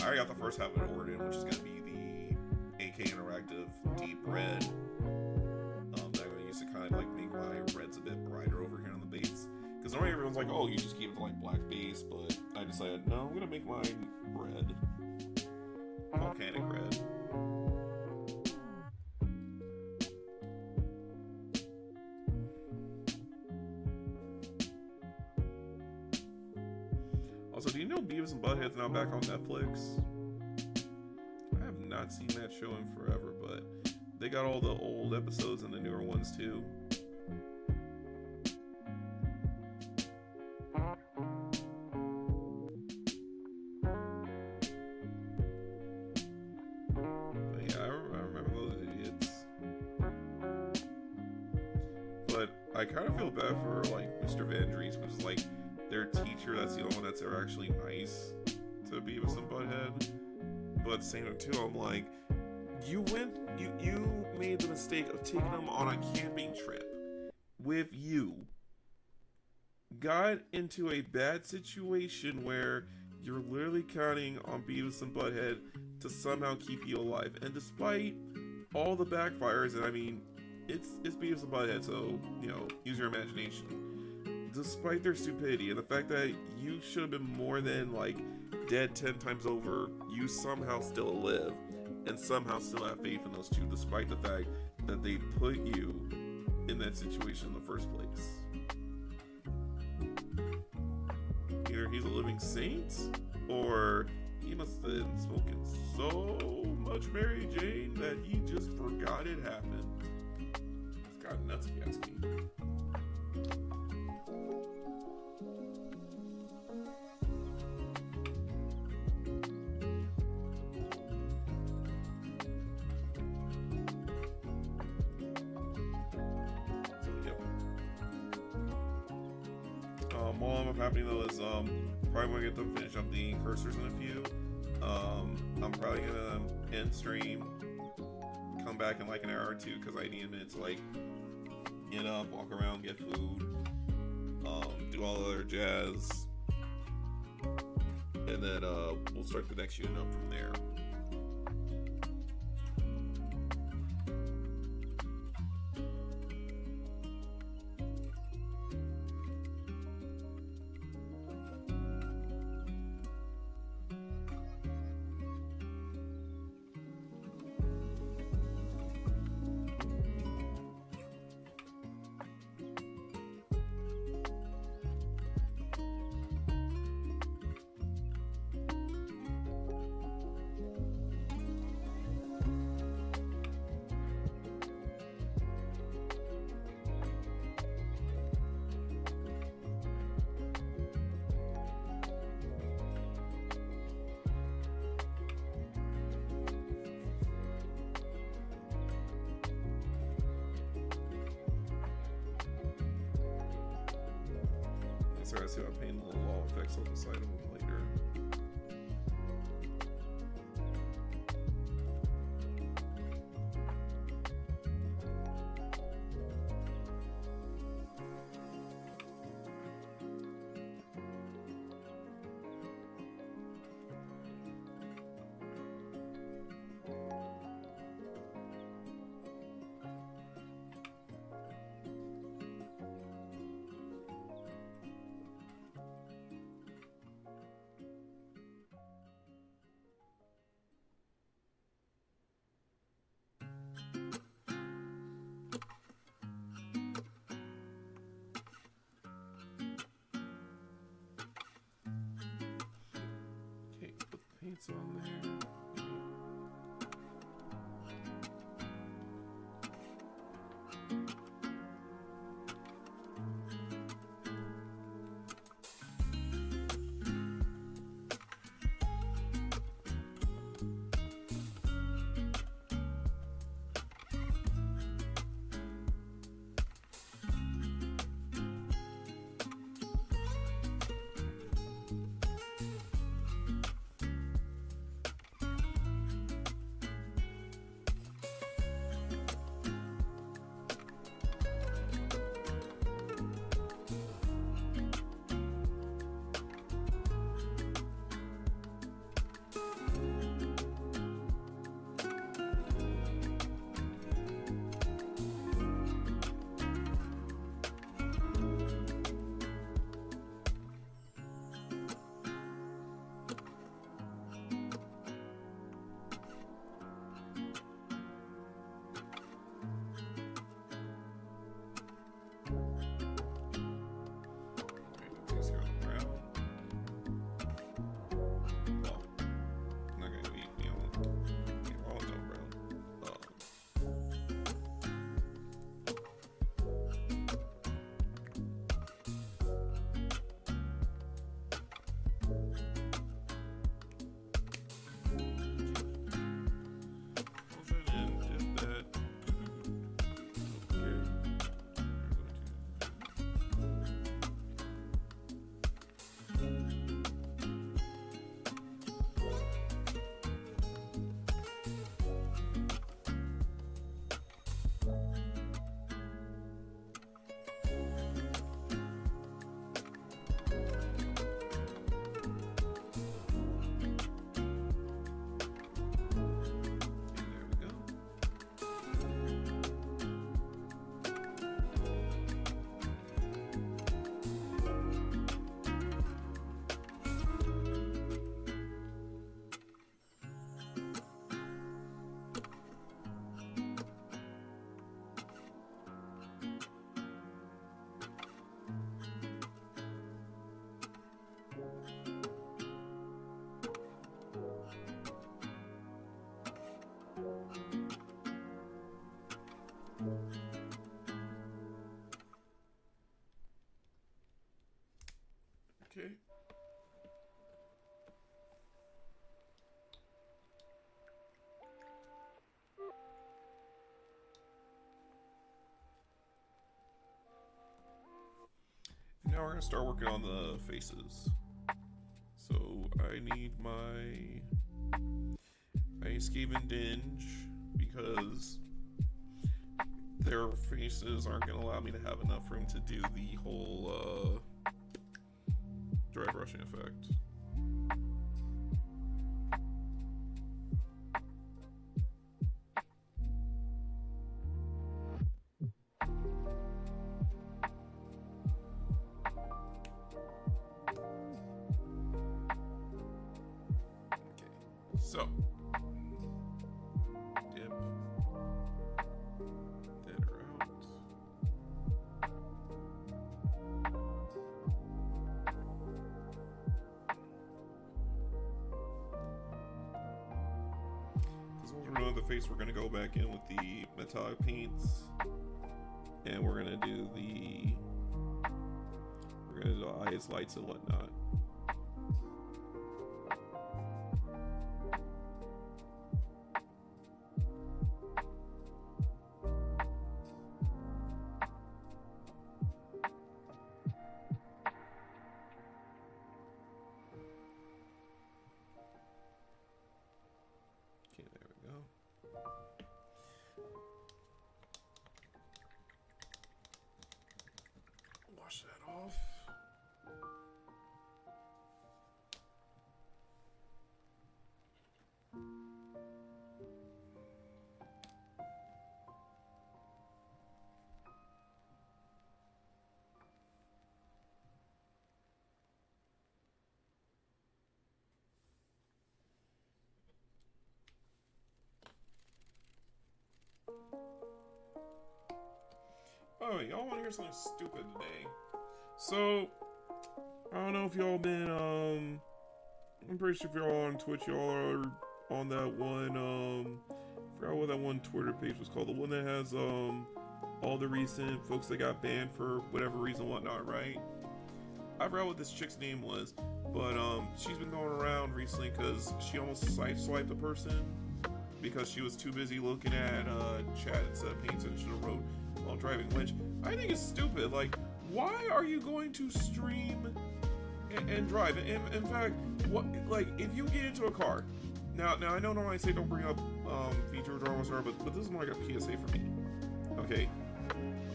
I already got the first half of it ordered in, which is gonna be the AK Interactive Deep Red. That I'm gonna use to kind of like make my reds a bit brighter over here on the base. Because normally everyone's like, oh, you just keep it like black base, but I decided, no, I'm gonna make mine red. Volcanic red. Also, do you know Beavis and Butthead's now back on Netflix? I have not seen that show in forever, but they got all the old episodes and the newer ones too. But yeah, I remember those idiots. But I kind of feel bad for like Mr. Van Dries, which is like their teacher. That's the only one that's ever actually nice to Beavis and Butthead. But at the same time too, I'm like, you made the mistake of taking them on a camping trip with you. Got into a bad situation where you're literally counting on Beavis and Butthead to somehow keep you alive. And despite all the backfires, and I mean, it's Beavis and Butthead, so, you know, use your imagination. Despite their stupidity and the fact that you should have been more than like dead 10 times over, you somehow still live and somehow still have faith in those two, despite the fact that they put you in that situation in the first place. Either he's a living saint, or he must have been smoking so much Mary Jane that he just forgot it happened. It's got nuts if you ask me. While I'm happening though is probably gonna get them finish up the Incursors in a few. I'm probably gonna end stream, come back in like an hour or two because I need a minute to like get up, walk around, get food, do all the other jazz, and then we'll start the next unit up from there. That's right, I see about painting little wall effects on the side of them later. Okay, put the paints on there. Okay. Now we're gonna start working on the faces. So I need Skaven Dinge because their faces aren't gonna allow me to have enough room to do the whole dry brushing effect. So, dip, dead or out. Because once we're done with the face, we're going to go back in with the metallic paints, and we're going to do the eyes, lights, and whatnot. Oh, y'all want to hear something stupid today? So, I don't know if y'all been, I'm pretty sure if y'all on Twitch, y'all are on that one, I forgot what that one Twitter page was called. The one that has, all the recent folks that got banned for whatever reason, whatnot, right? I forgot what this chick's name was, but, she's been going around recently because she almost sideswiped a person because she was too busy looking at, chat instead of paying attention to the road while driving, which I think is stupid. Like, why are you going to stream and drive? In fact, what, like, if you get into a car, now I know normally I say don't bring up feature drama, but this is more like a PSA for me. Okay,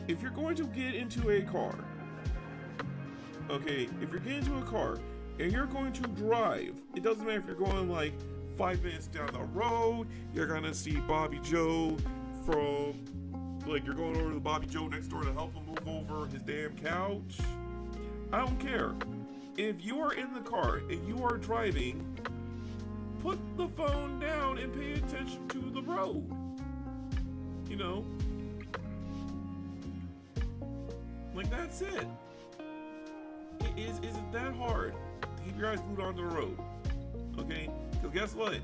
if you're going to get into a car, okay, if you're getting into a car and you're going to drive, it doesn't matter if you're going like 5 minutes down the road, you're gonna see Bobby Joe from, like, you're going over to Bobby Joe next door to help him move over his damn couch. I don't care. If you are in the car and you are driving, put the phone down and pay attention to the road. You know? Like, that's it. Is it that hard to keep your eyes glued onto the road? Okay? Because guess what?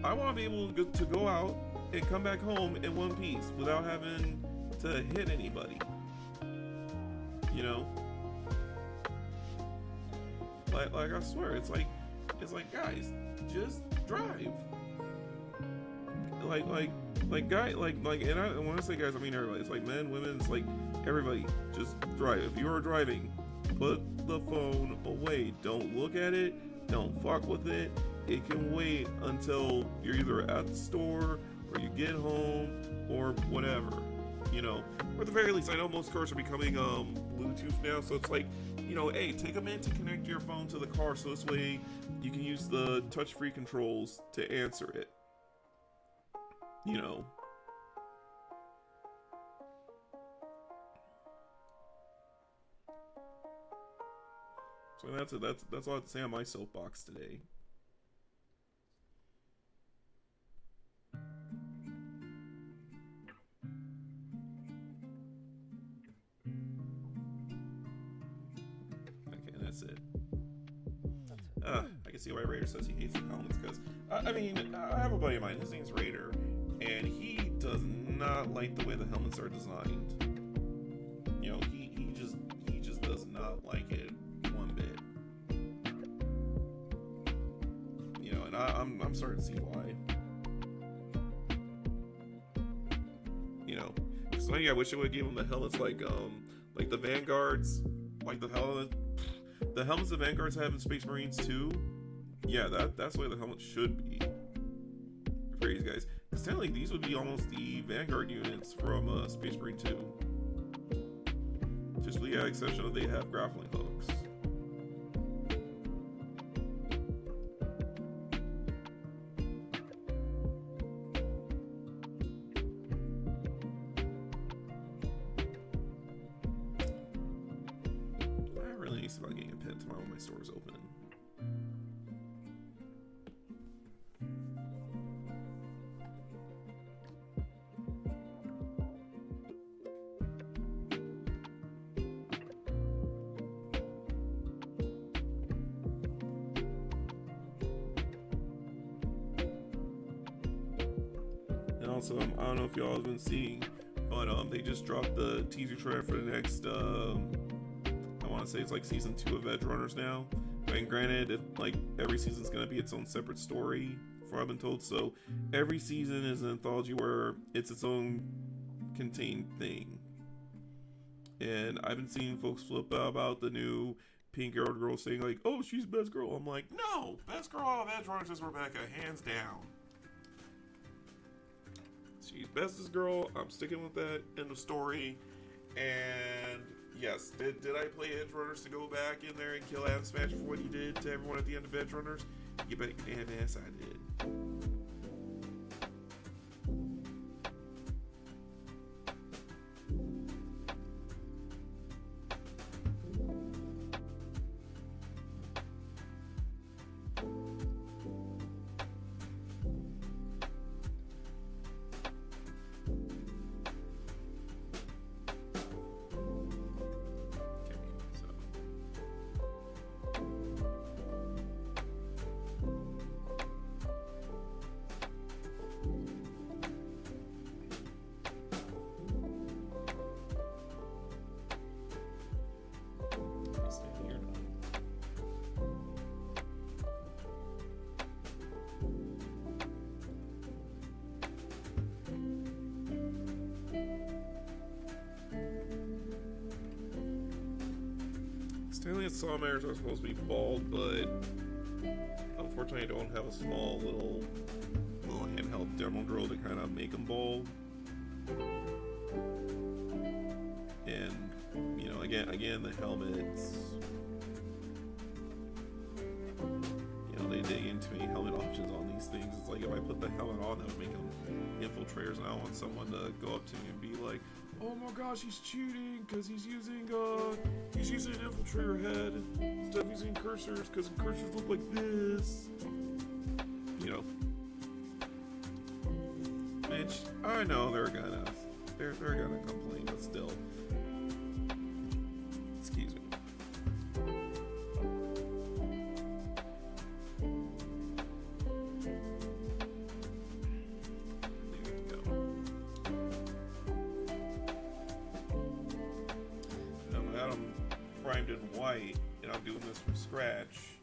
I want to be able to go out and come back home in one piece without having to hit anybody. You know? Like I swear, it's like guys, just drive. And when I say guys, I mean everybody. It's like men, women, it's like everybody. Just drive. If you are driving, put the phone away. Don't look at it. Don't fuck with it. It can wait until you're either at the store or you get home or whatever. You know, or at the very least, I know most cars are becoming Bluetooth now, so it's like, you know, hey, take a minute to connect your phone to the car, so this way you can use the touch-free controls to answer it. You know. So that's all I have to say on my soapbox today. That's it. I can see why Raider says he hates the helmets, because I mean, I have a buddy of mine, his name's Raider, and he does not like the way the helmets are designed. You know, he just does not like it one bit. You know, and I'm starting to see why. You know, so I wish I would give him the helmets like the Vanguards, like the helmets the Vanguards have in Space Marines 2. Yeah, that's the way the helmet should be for these guys. Because technically these would be almost the Vanguard units from Space Marine 2. Just with the exception of they have grappling hooks. About getting a pet tomorrow when my store is open. And also, I don't know if y'all have been seeing, but they just dropped the teaser trailer for the next I want to say it's like season 2 of Edge Runners now. And granted, like every season's gonna be its own separate story, from what I've been told. So every season is an anthology where it's its own contained thing. And I've been seeing folks flip out about the new pink-haired girl saying like, "Oh, she's best girl." I'm like, no, best girl out of Edge Runners is Rebecca, hands down. She's bestest girl. I'm sticking with that. End of story. And yes, did I play Edge Runners to go back in there and kill Adam Smasher for what he did to everyone at the end of Edge Runners? You bet your damn ass I did. Stanley and Salamanders are supposed to be bald, but unfortunately I don't have a small little handheld demo drill to kind of make them bald. And you know, again, the helmets. You know, they dig into me helmet options on these things. It's like if I put the helmet on, that would make them infiltrators, and I don't want someone to go up to me and be like, "Oh my gosh, he's cheating because he's using an infiltrator head instead of using Incursors because Incursors look like this." You know, which I know they're gonna complain, but still. Excuse me. Primed in white and I'm doing this from scratch,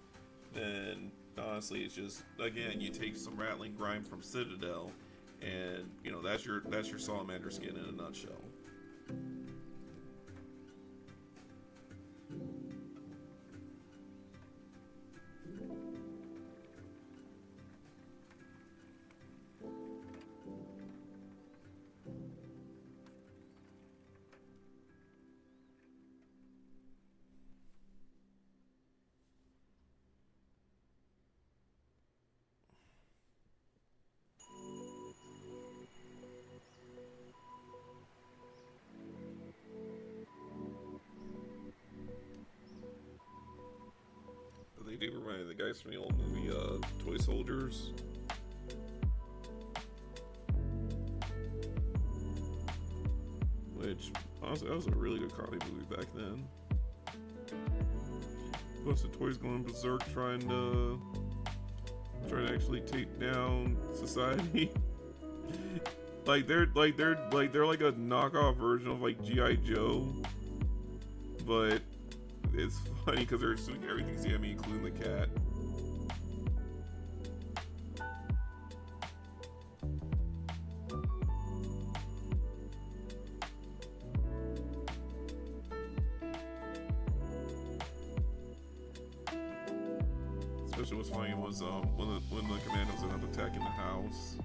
then honestly it's just, again, you take some rattling grime from Citadel and you know that's your salamander skin in a nutshell. They do remind me of the guys from the old movie, Toy Soldiers. Which, honestly, that was a really good comedy movie back then. Plus the toys going berserk trying to actually take down society. they're like a knockoff version of like G.I. Joe. But it's funny because they're assuming everything's the enemy, including the cat. Especially what's funny was when the commandos end up attacking the house,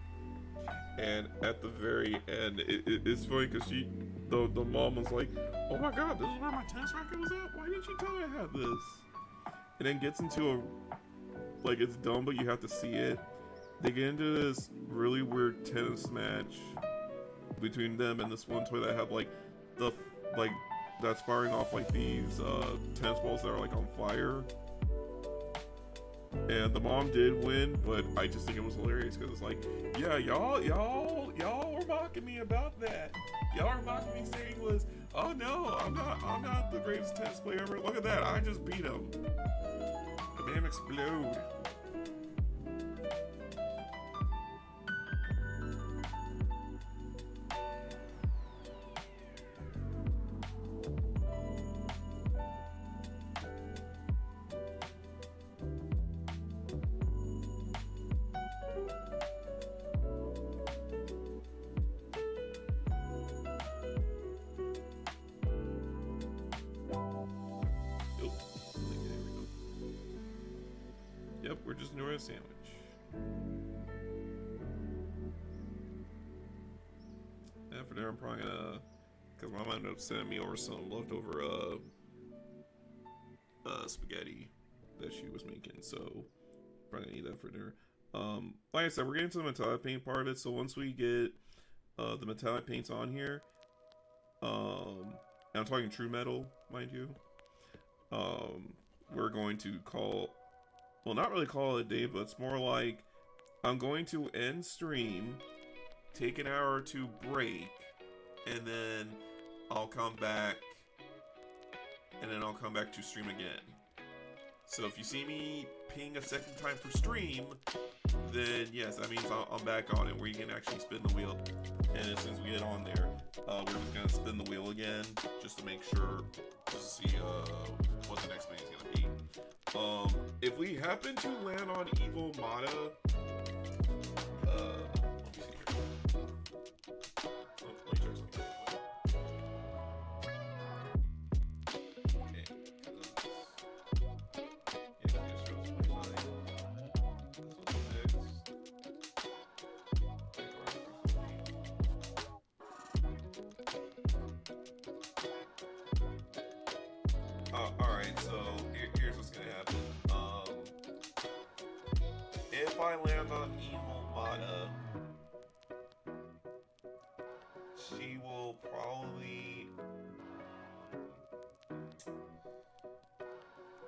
and at the very end, it's funny because the mom was like, "Oh my god, this is where my tennis racket was at? Why didn't you tell me I had this?" And then gets into a, like, it's dumb, but you have to see it. They get into this really weird tennis match between them and this one toy that had that's firing off like these tennis balls that are like on fire. And the mom did win, but I just think it was hilarious because it's like, yeah, y'all were mocking me about that. Y'all were mocking me saying was, "Oh no, I'm not the greatest tennis player ever. Look at that, I just beat him." The man explode. Yep, we're just near a sandwich. And for there, I'm probably gonna, because Mom ended up sending me over some leftover spaghetti that she was making, so probably gonna eat that for dinner. Like I said, we're getting to the metallic paint part of it, so once we get the metallic paints on here, and I'm talking true metal, mind you, we're going to well, not really call it a day, but it's more like I'm going to end stream, take an hour or two break, and then I'll come back to stream again. So if you see me ping a second time for stream, then yes, that means I'm back on it where you can actually spin the wheel. And as soon as we get on there, we're just gonna spin the wheel again just to make sure to see what the next thing is gonna be. If we happen to land on Evil Mata, let me see here. Let me check something. Okay. Alright, so here's what's gonna happen. If I land on Evil Mata, she will probably...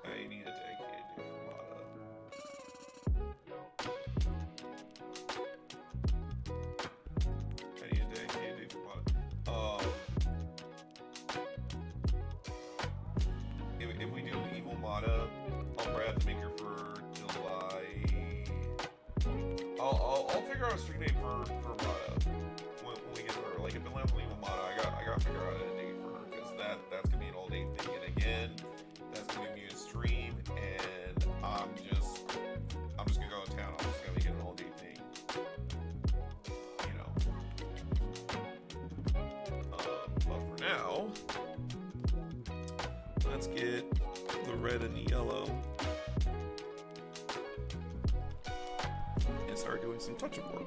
I need a dedicated dude for Mata. If we do Evil Mata, I'll probably have to make her for July. I'll figure out a stream date for Mata when we get to her. Like if it lands on Evil Mata, I gotta figure out a date for her because that's gonna be an all day thing. And again, that's gonna be a stream, and I'm just gonna go to town. I'm just gonna make it an all day thing. You know. But for now, let's get the red and the yellow and start doing some touch-up work.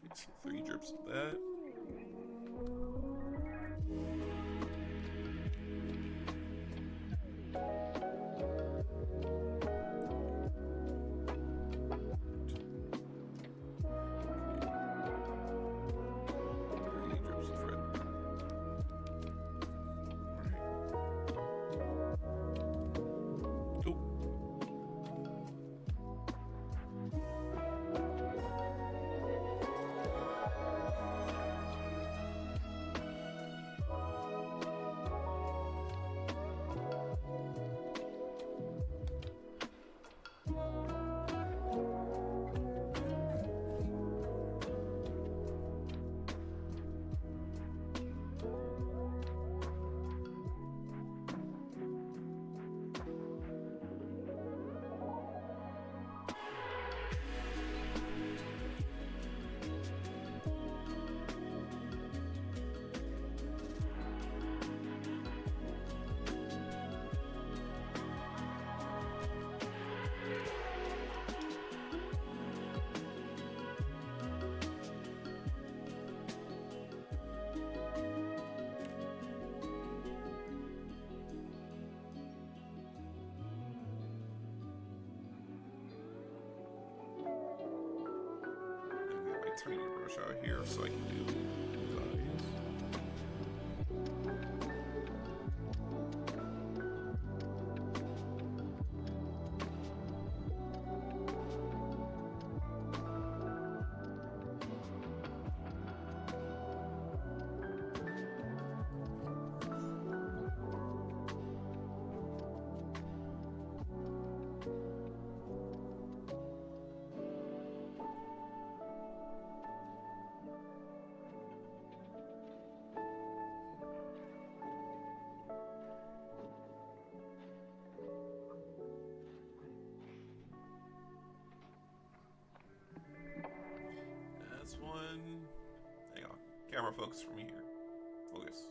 Get some 3 drips of that. Tiny brush out here so I can do his eyes. That's one. Hang on. Camera focus for me here. Focus.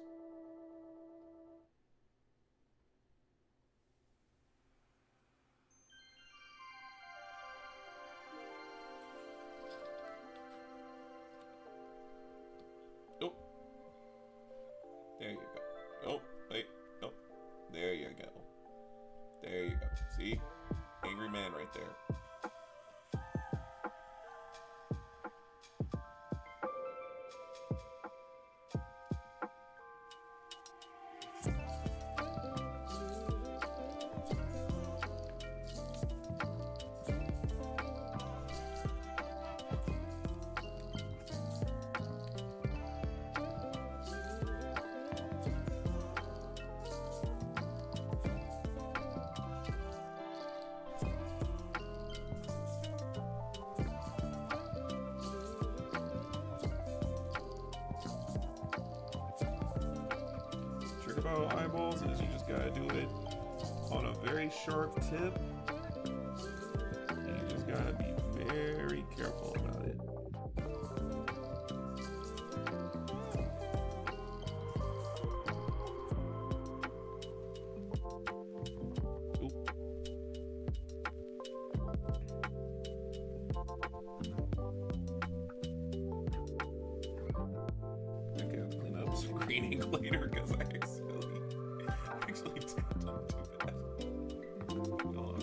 Oh. There you go. Oh, wait. Oh. There you go. There you go. See? Angry man right there. About eyeballs is you just gotta do it on a very sharp tip, and you just gotta be very careful about it. green ink later because I actually did not do that. Hold on.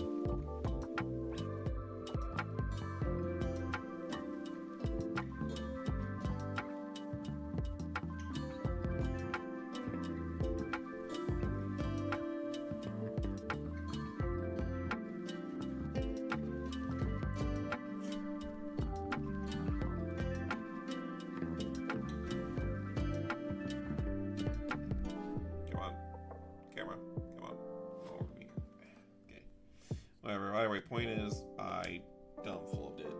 Whatever. Anyway, point is, I dumb flubbed it.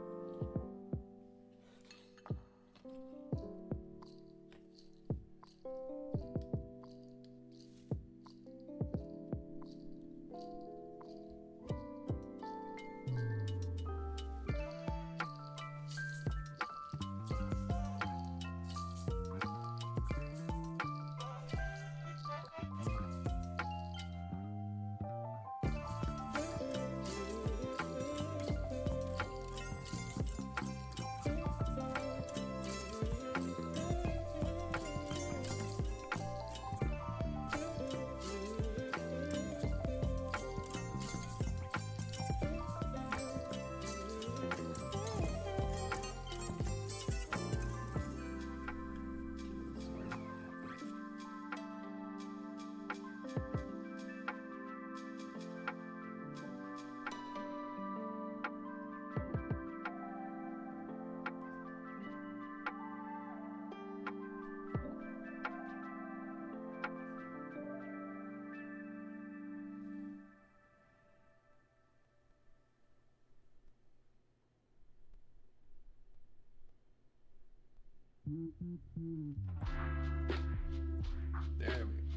There we go.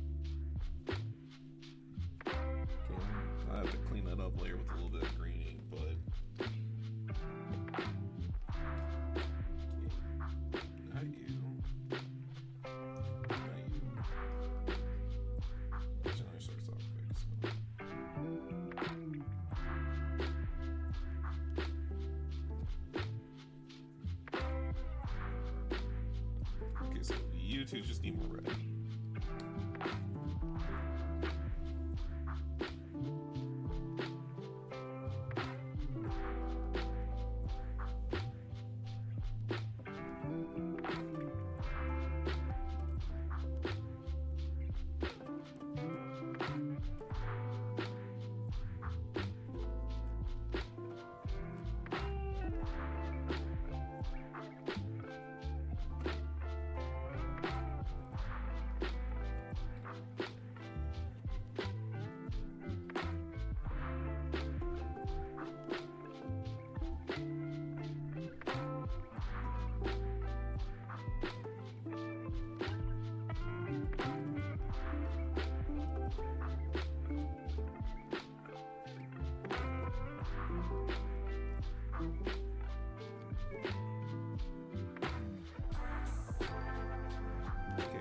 Okay, I have to clean that up later with a little bit of greening, but not you. Not you. Generally starts off quick, so. Okay, so you two just need more red.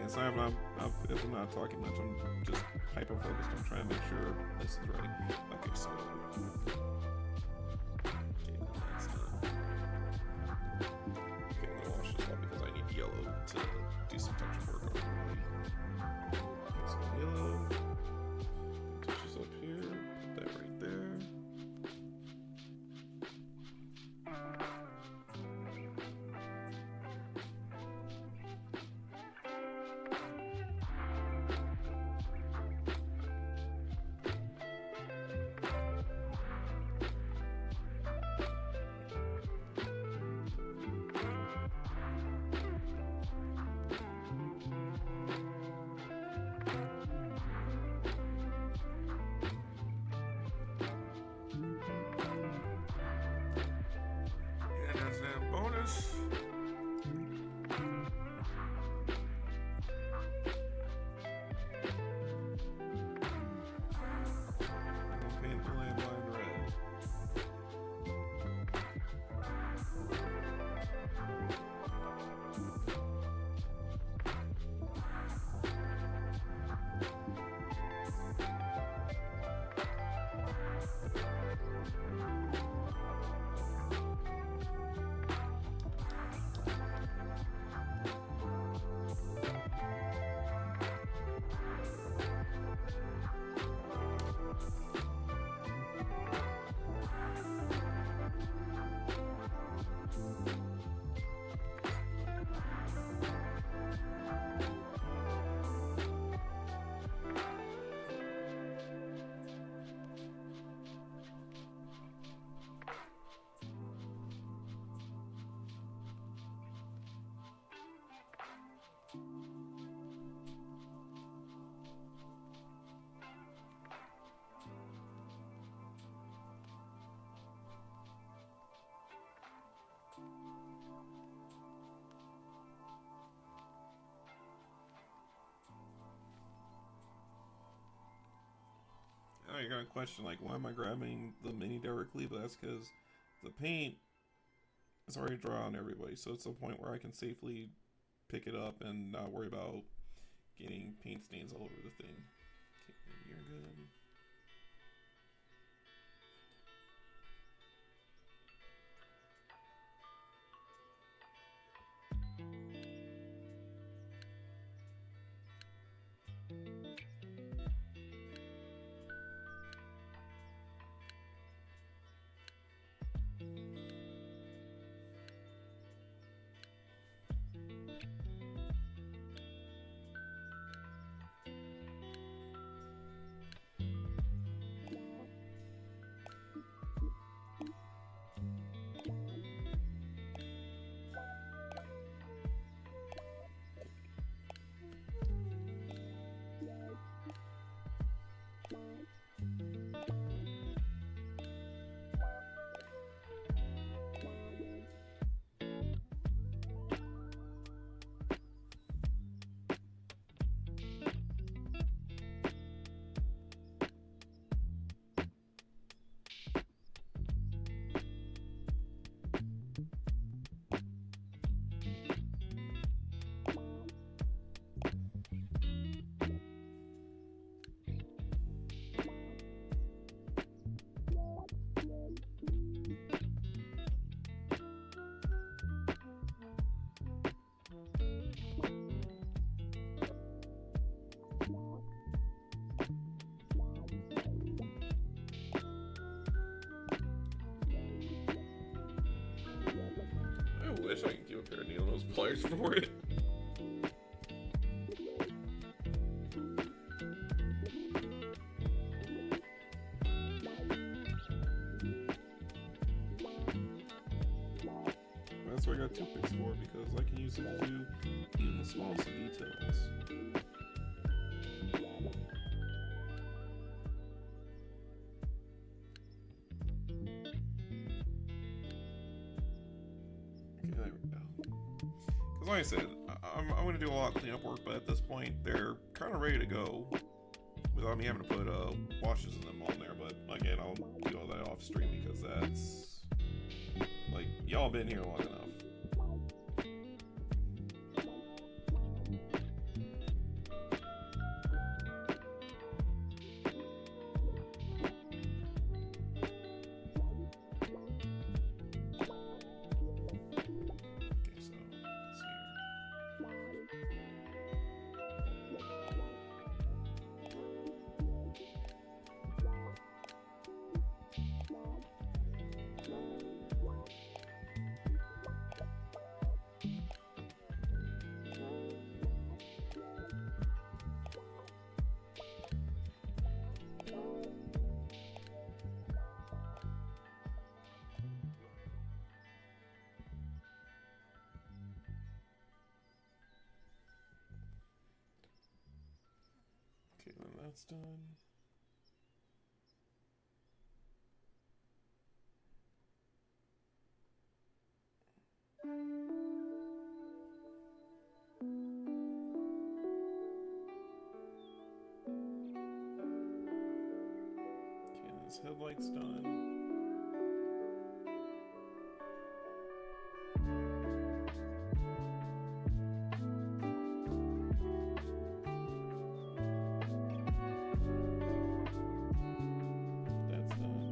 So if I'm not talking much, I'm just hyper focused on trying to make sure this is right. Okay, so okay, that's done. Okay, I'm gonna wash this off because I need yellow to do some texture work on it. Okay, so yellow touches up here, put that right there. Now you're gonna question, like, why am I grabbing the mini directly? But that's because the paint is already dry on everybody, so it's a point where I can safely pick it up and not worry about getting paint stains all over the thing. Okay, you're good. I wish I could give a pair of needle nose pliers for it. That's what I got 2 picks for, because I can use it to do even the smallest of details. Okay, there we go. Because like I said, I'm going to do a lot of cleanup work, but at this point, they're kind of ready to go without me having to put washes in them on there. But again, I'll do all that off stream because that's, like, y'all been here long enough. Okay, then that's done. Okay, this headlight's done. That's done.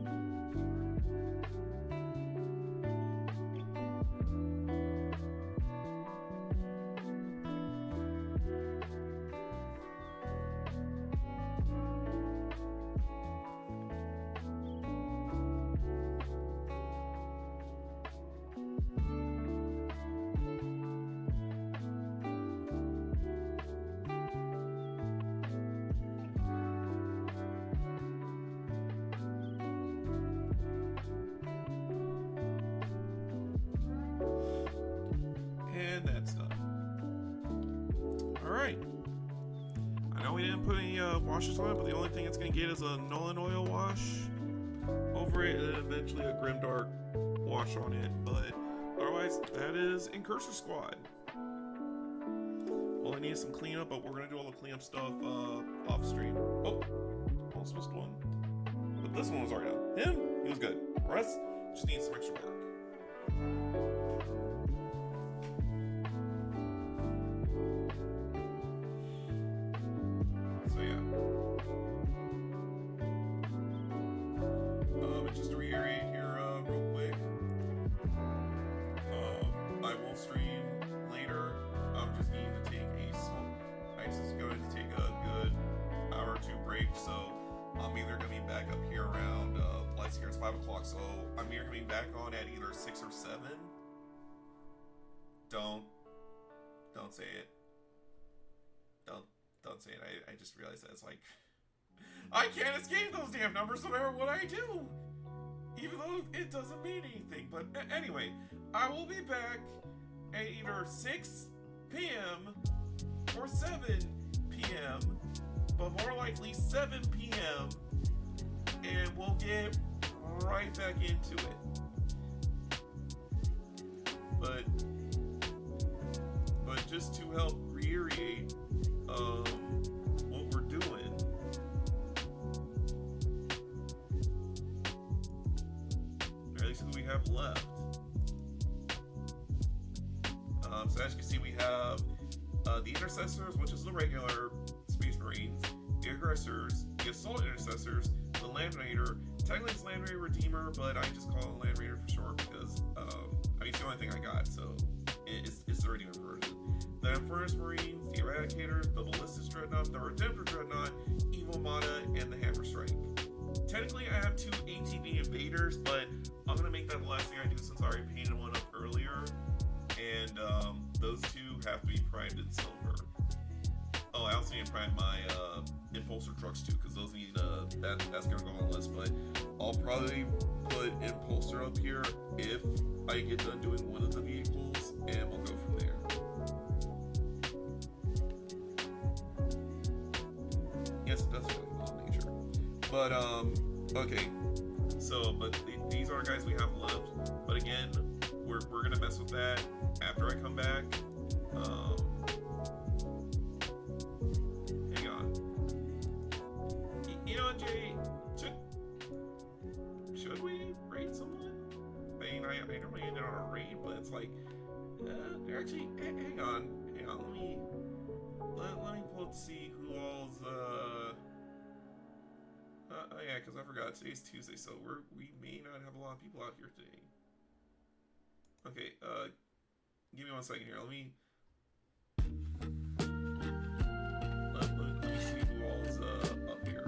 we didn't put any washers on it, but the only thing it's gonna get is a Nolan oil wash over it, and then eventually a Grimdark wash on it. But otherwise, that is Incursor Squad. Well, I need some cleanup, but we're gonna do all the cleanup stuff off stream. Oh, almost missed one. But this one was already done. Him, he was good. Rest just needs some extra work. So yeah. And just to reiterate here real quick, I will stream later. I'm just needing to take a small. I just going to take a good hour or two break, so I'm either gonna be back up here around. Let's hear it's 5 o'clock, so I'm either gonna be back on at either 6 or 7. Don't say it. Don't say it. I just realized that it's like I can't escape those damn numbers no matter what I do, even though it doesn't mean anything. But anyway, I will be back at either 6 p.m. or 7 p.m., but more likely 7 p.m., and we'll get right back into it. But just to help reiterate what we're doing, or at least what we have left. So as you can see, we have the Intercessors, which is the regular Space Marines, the Aggressors, the Assault Intercessors, the Land Raider. Technically it's Land Raider Redeemer, but I just call it Land Raider for short because I mean it's the only thing I got, so it's the Redeemer version. The Emperor's Marines, the Eradicators, the Ballistic Dreadnought, the Redemptor Dreadnought, Evil Mata, and the Hammer Strike. Technically I have 2 ATV Invaders, but I'm gonna make that the last thing I do since I already painted one up earlier, and those 2 have to be primed in silver. Oh, I also need to prime my Impulsor trucks too, because those need that's gonna go on the list. But I'll probably put Impulsor up here if I get done doing one of the vehicles, and we'll go from there. Yes, it does feel like nature. But okay. So, but these are guys we have left. But again, we're gonna mess with that after I come back. Hang on. You know, Jay, should we raid someone? I mean, I normally end it on a raid, but it's like, actually, hang on. Let me pull up to see who all's, oh yeah, because I forgot, today's Tuesday, so we may not have a lot of people out here today. Okay, give me 1 second here, let me see who all's, up here.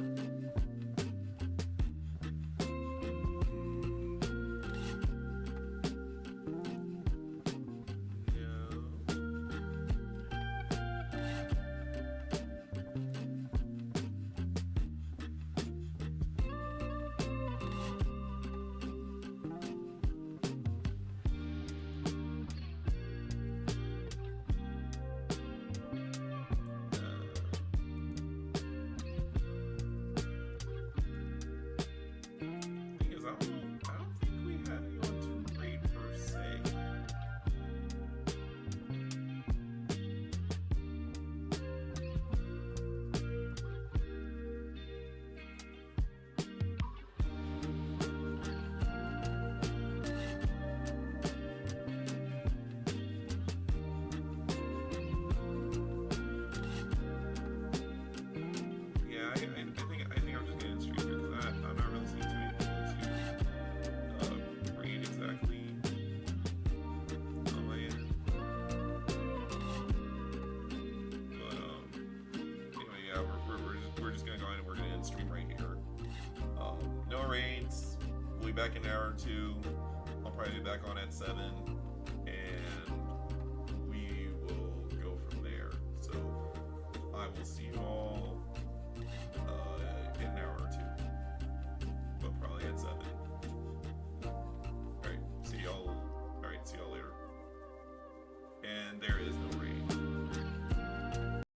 Back in an hour or 2. I'll probably be back on at 7, and we will go from there. So I will see you all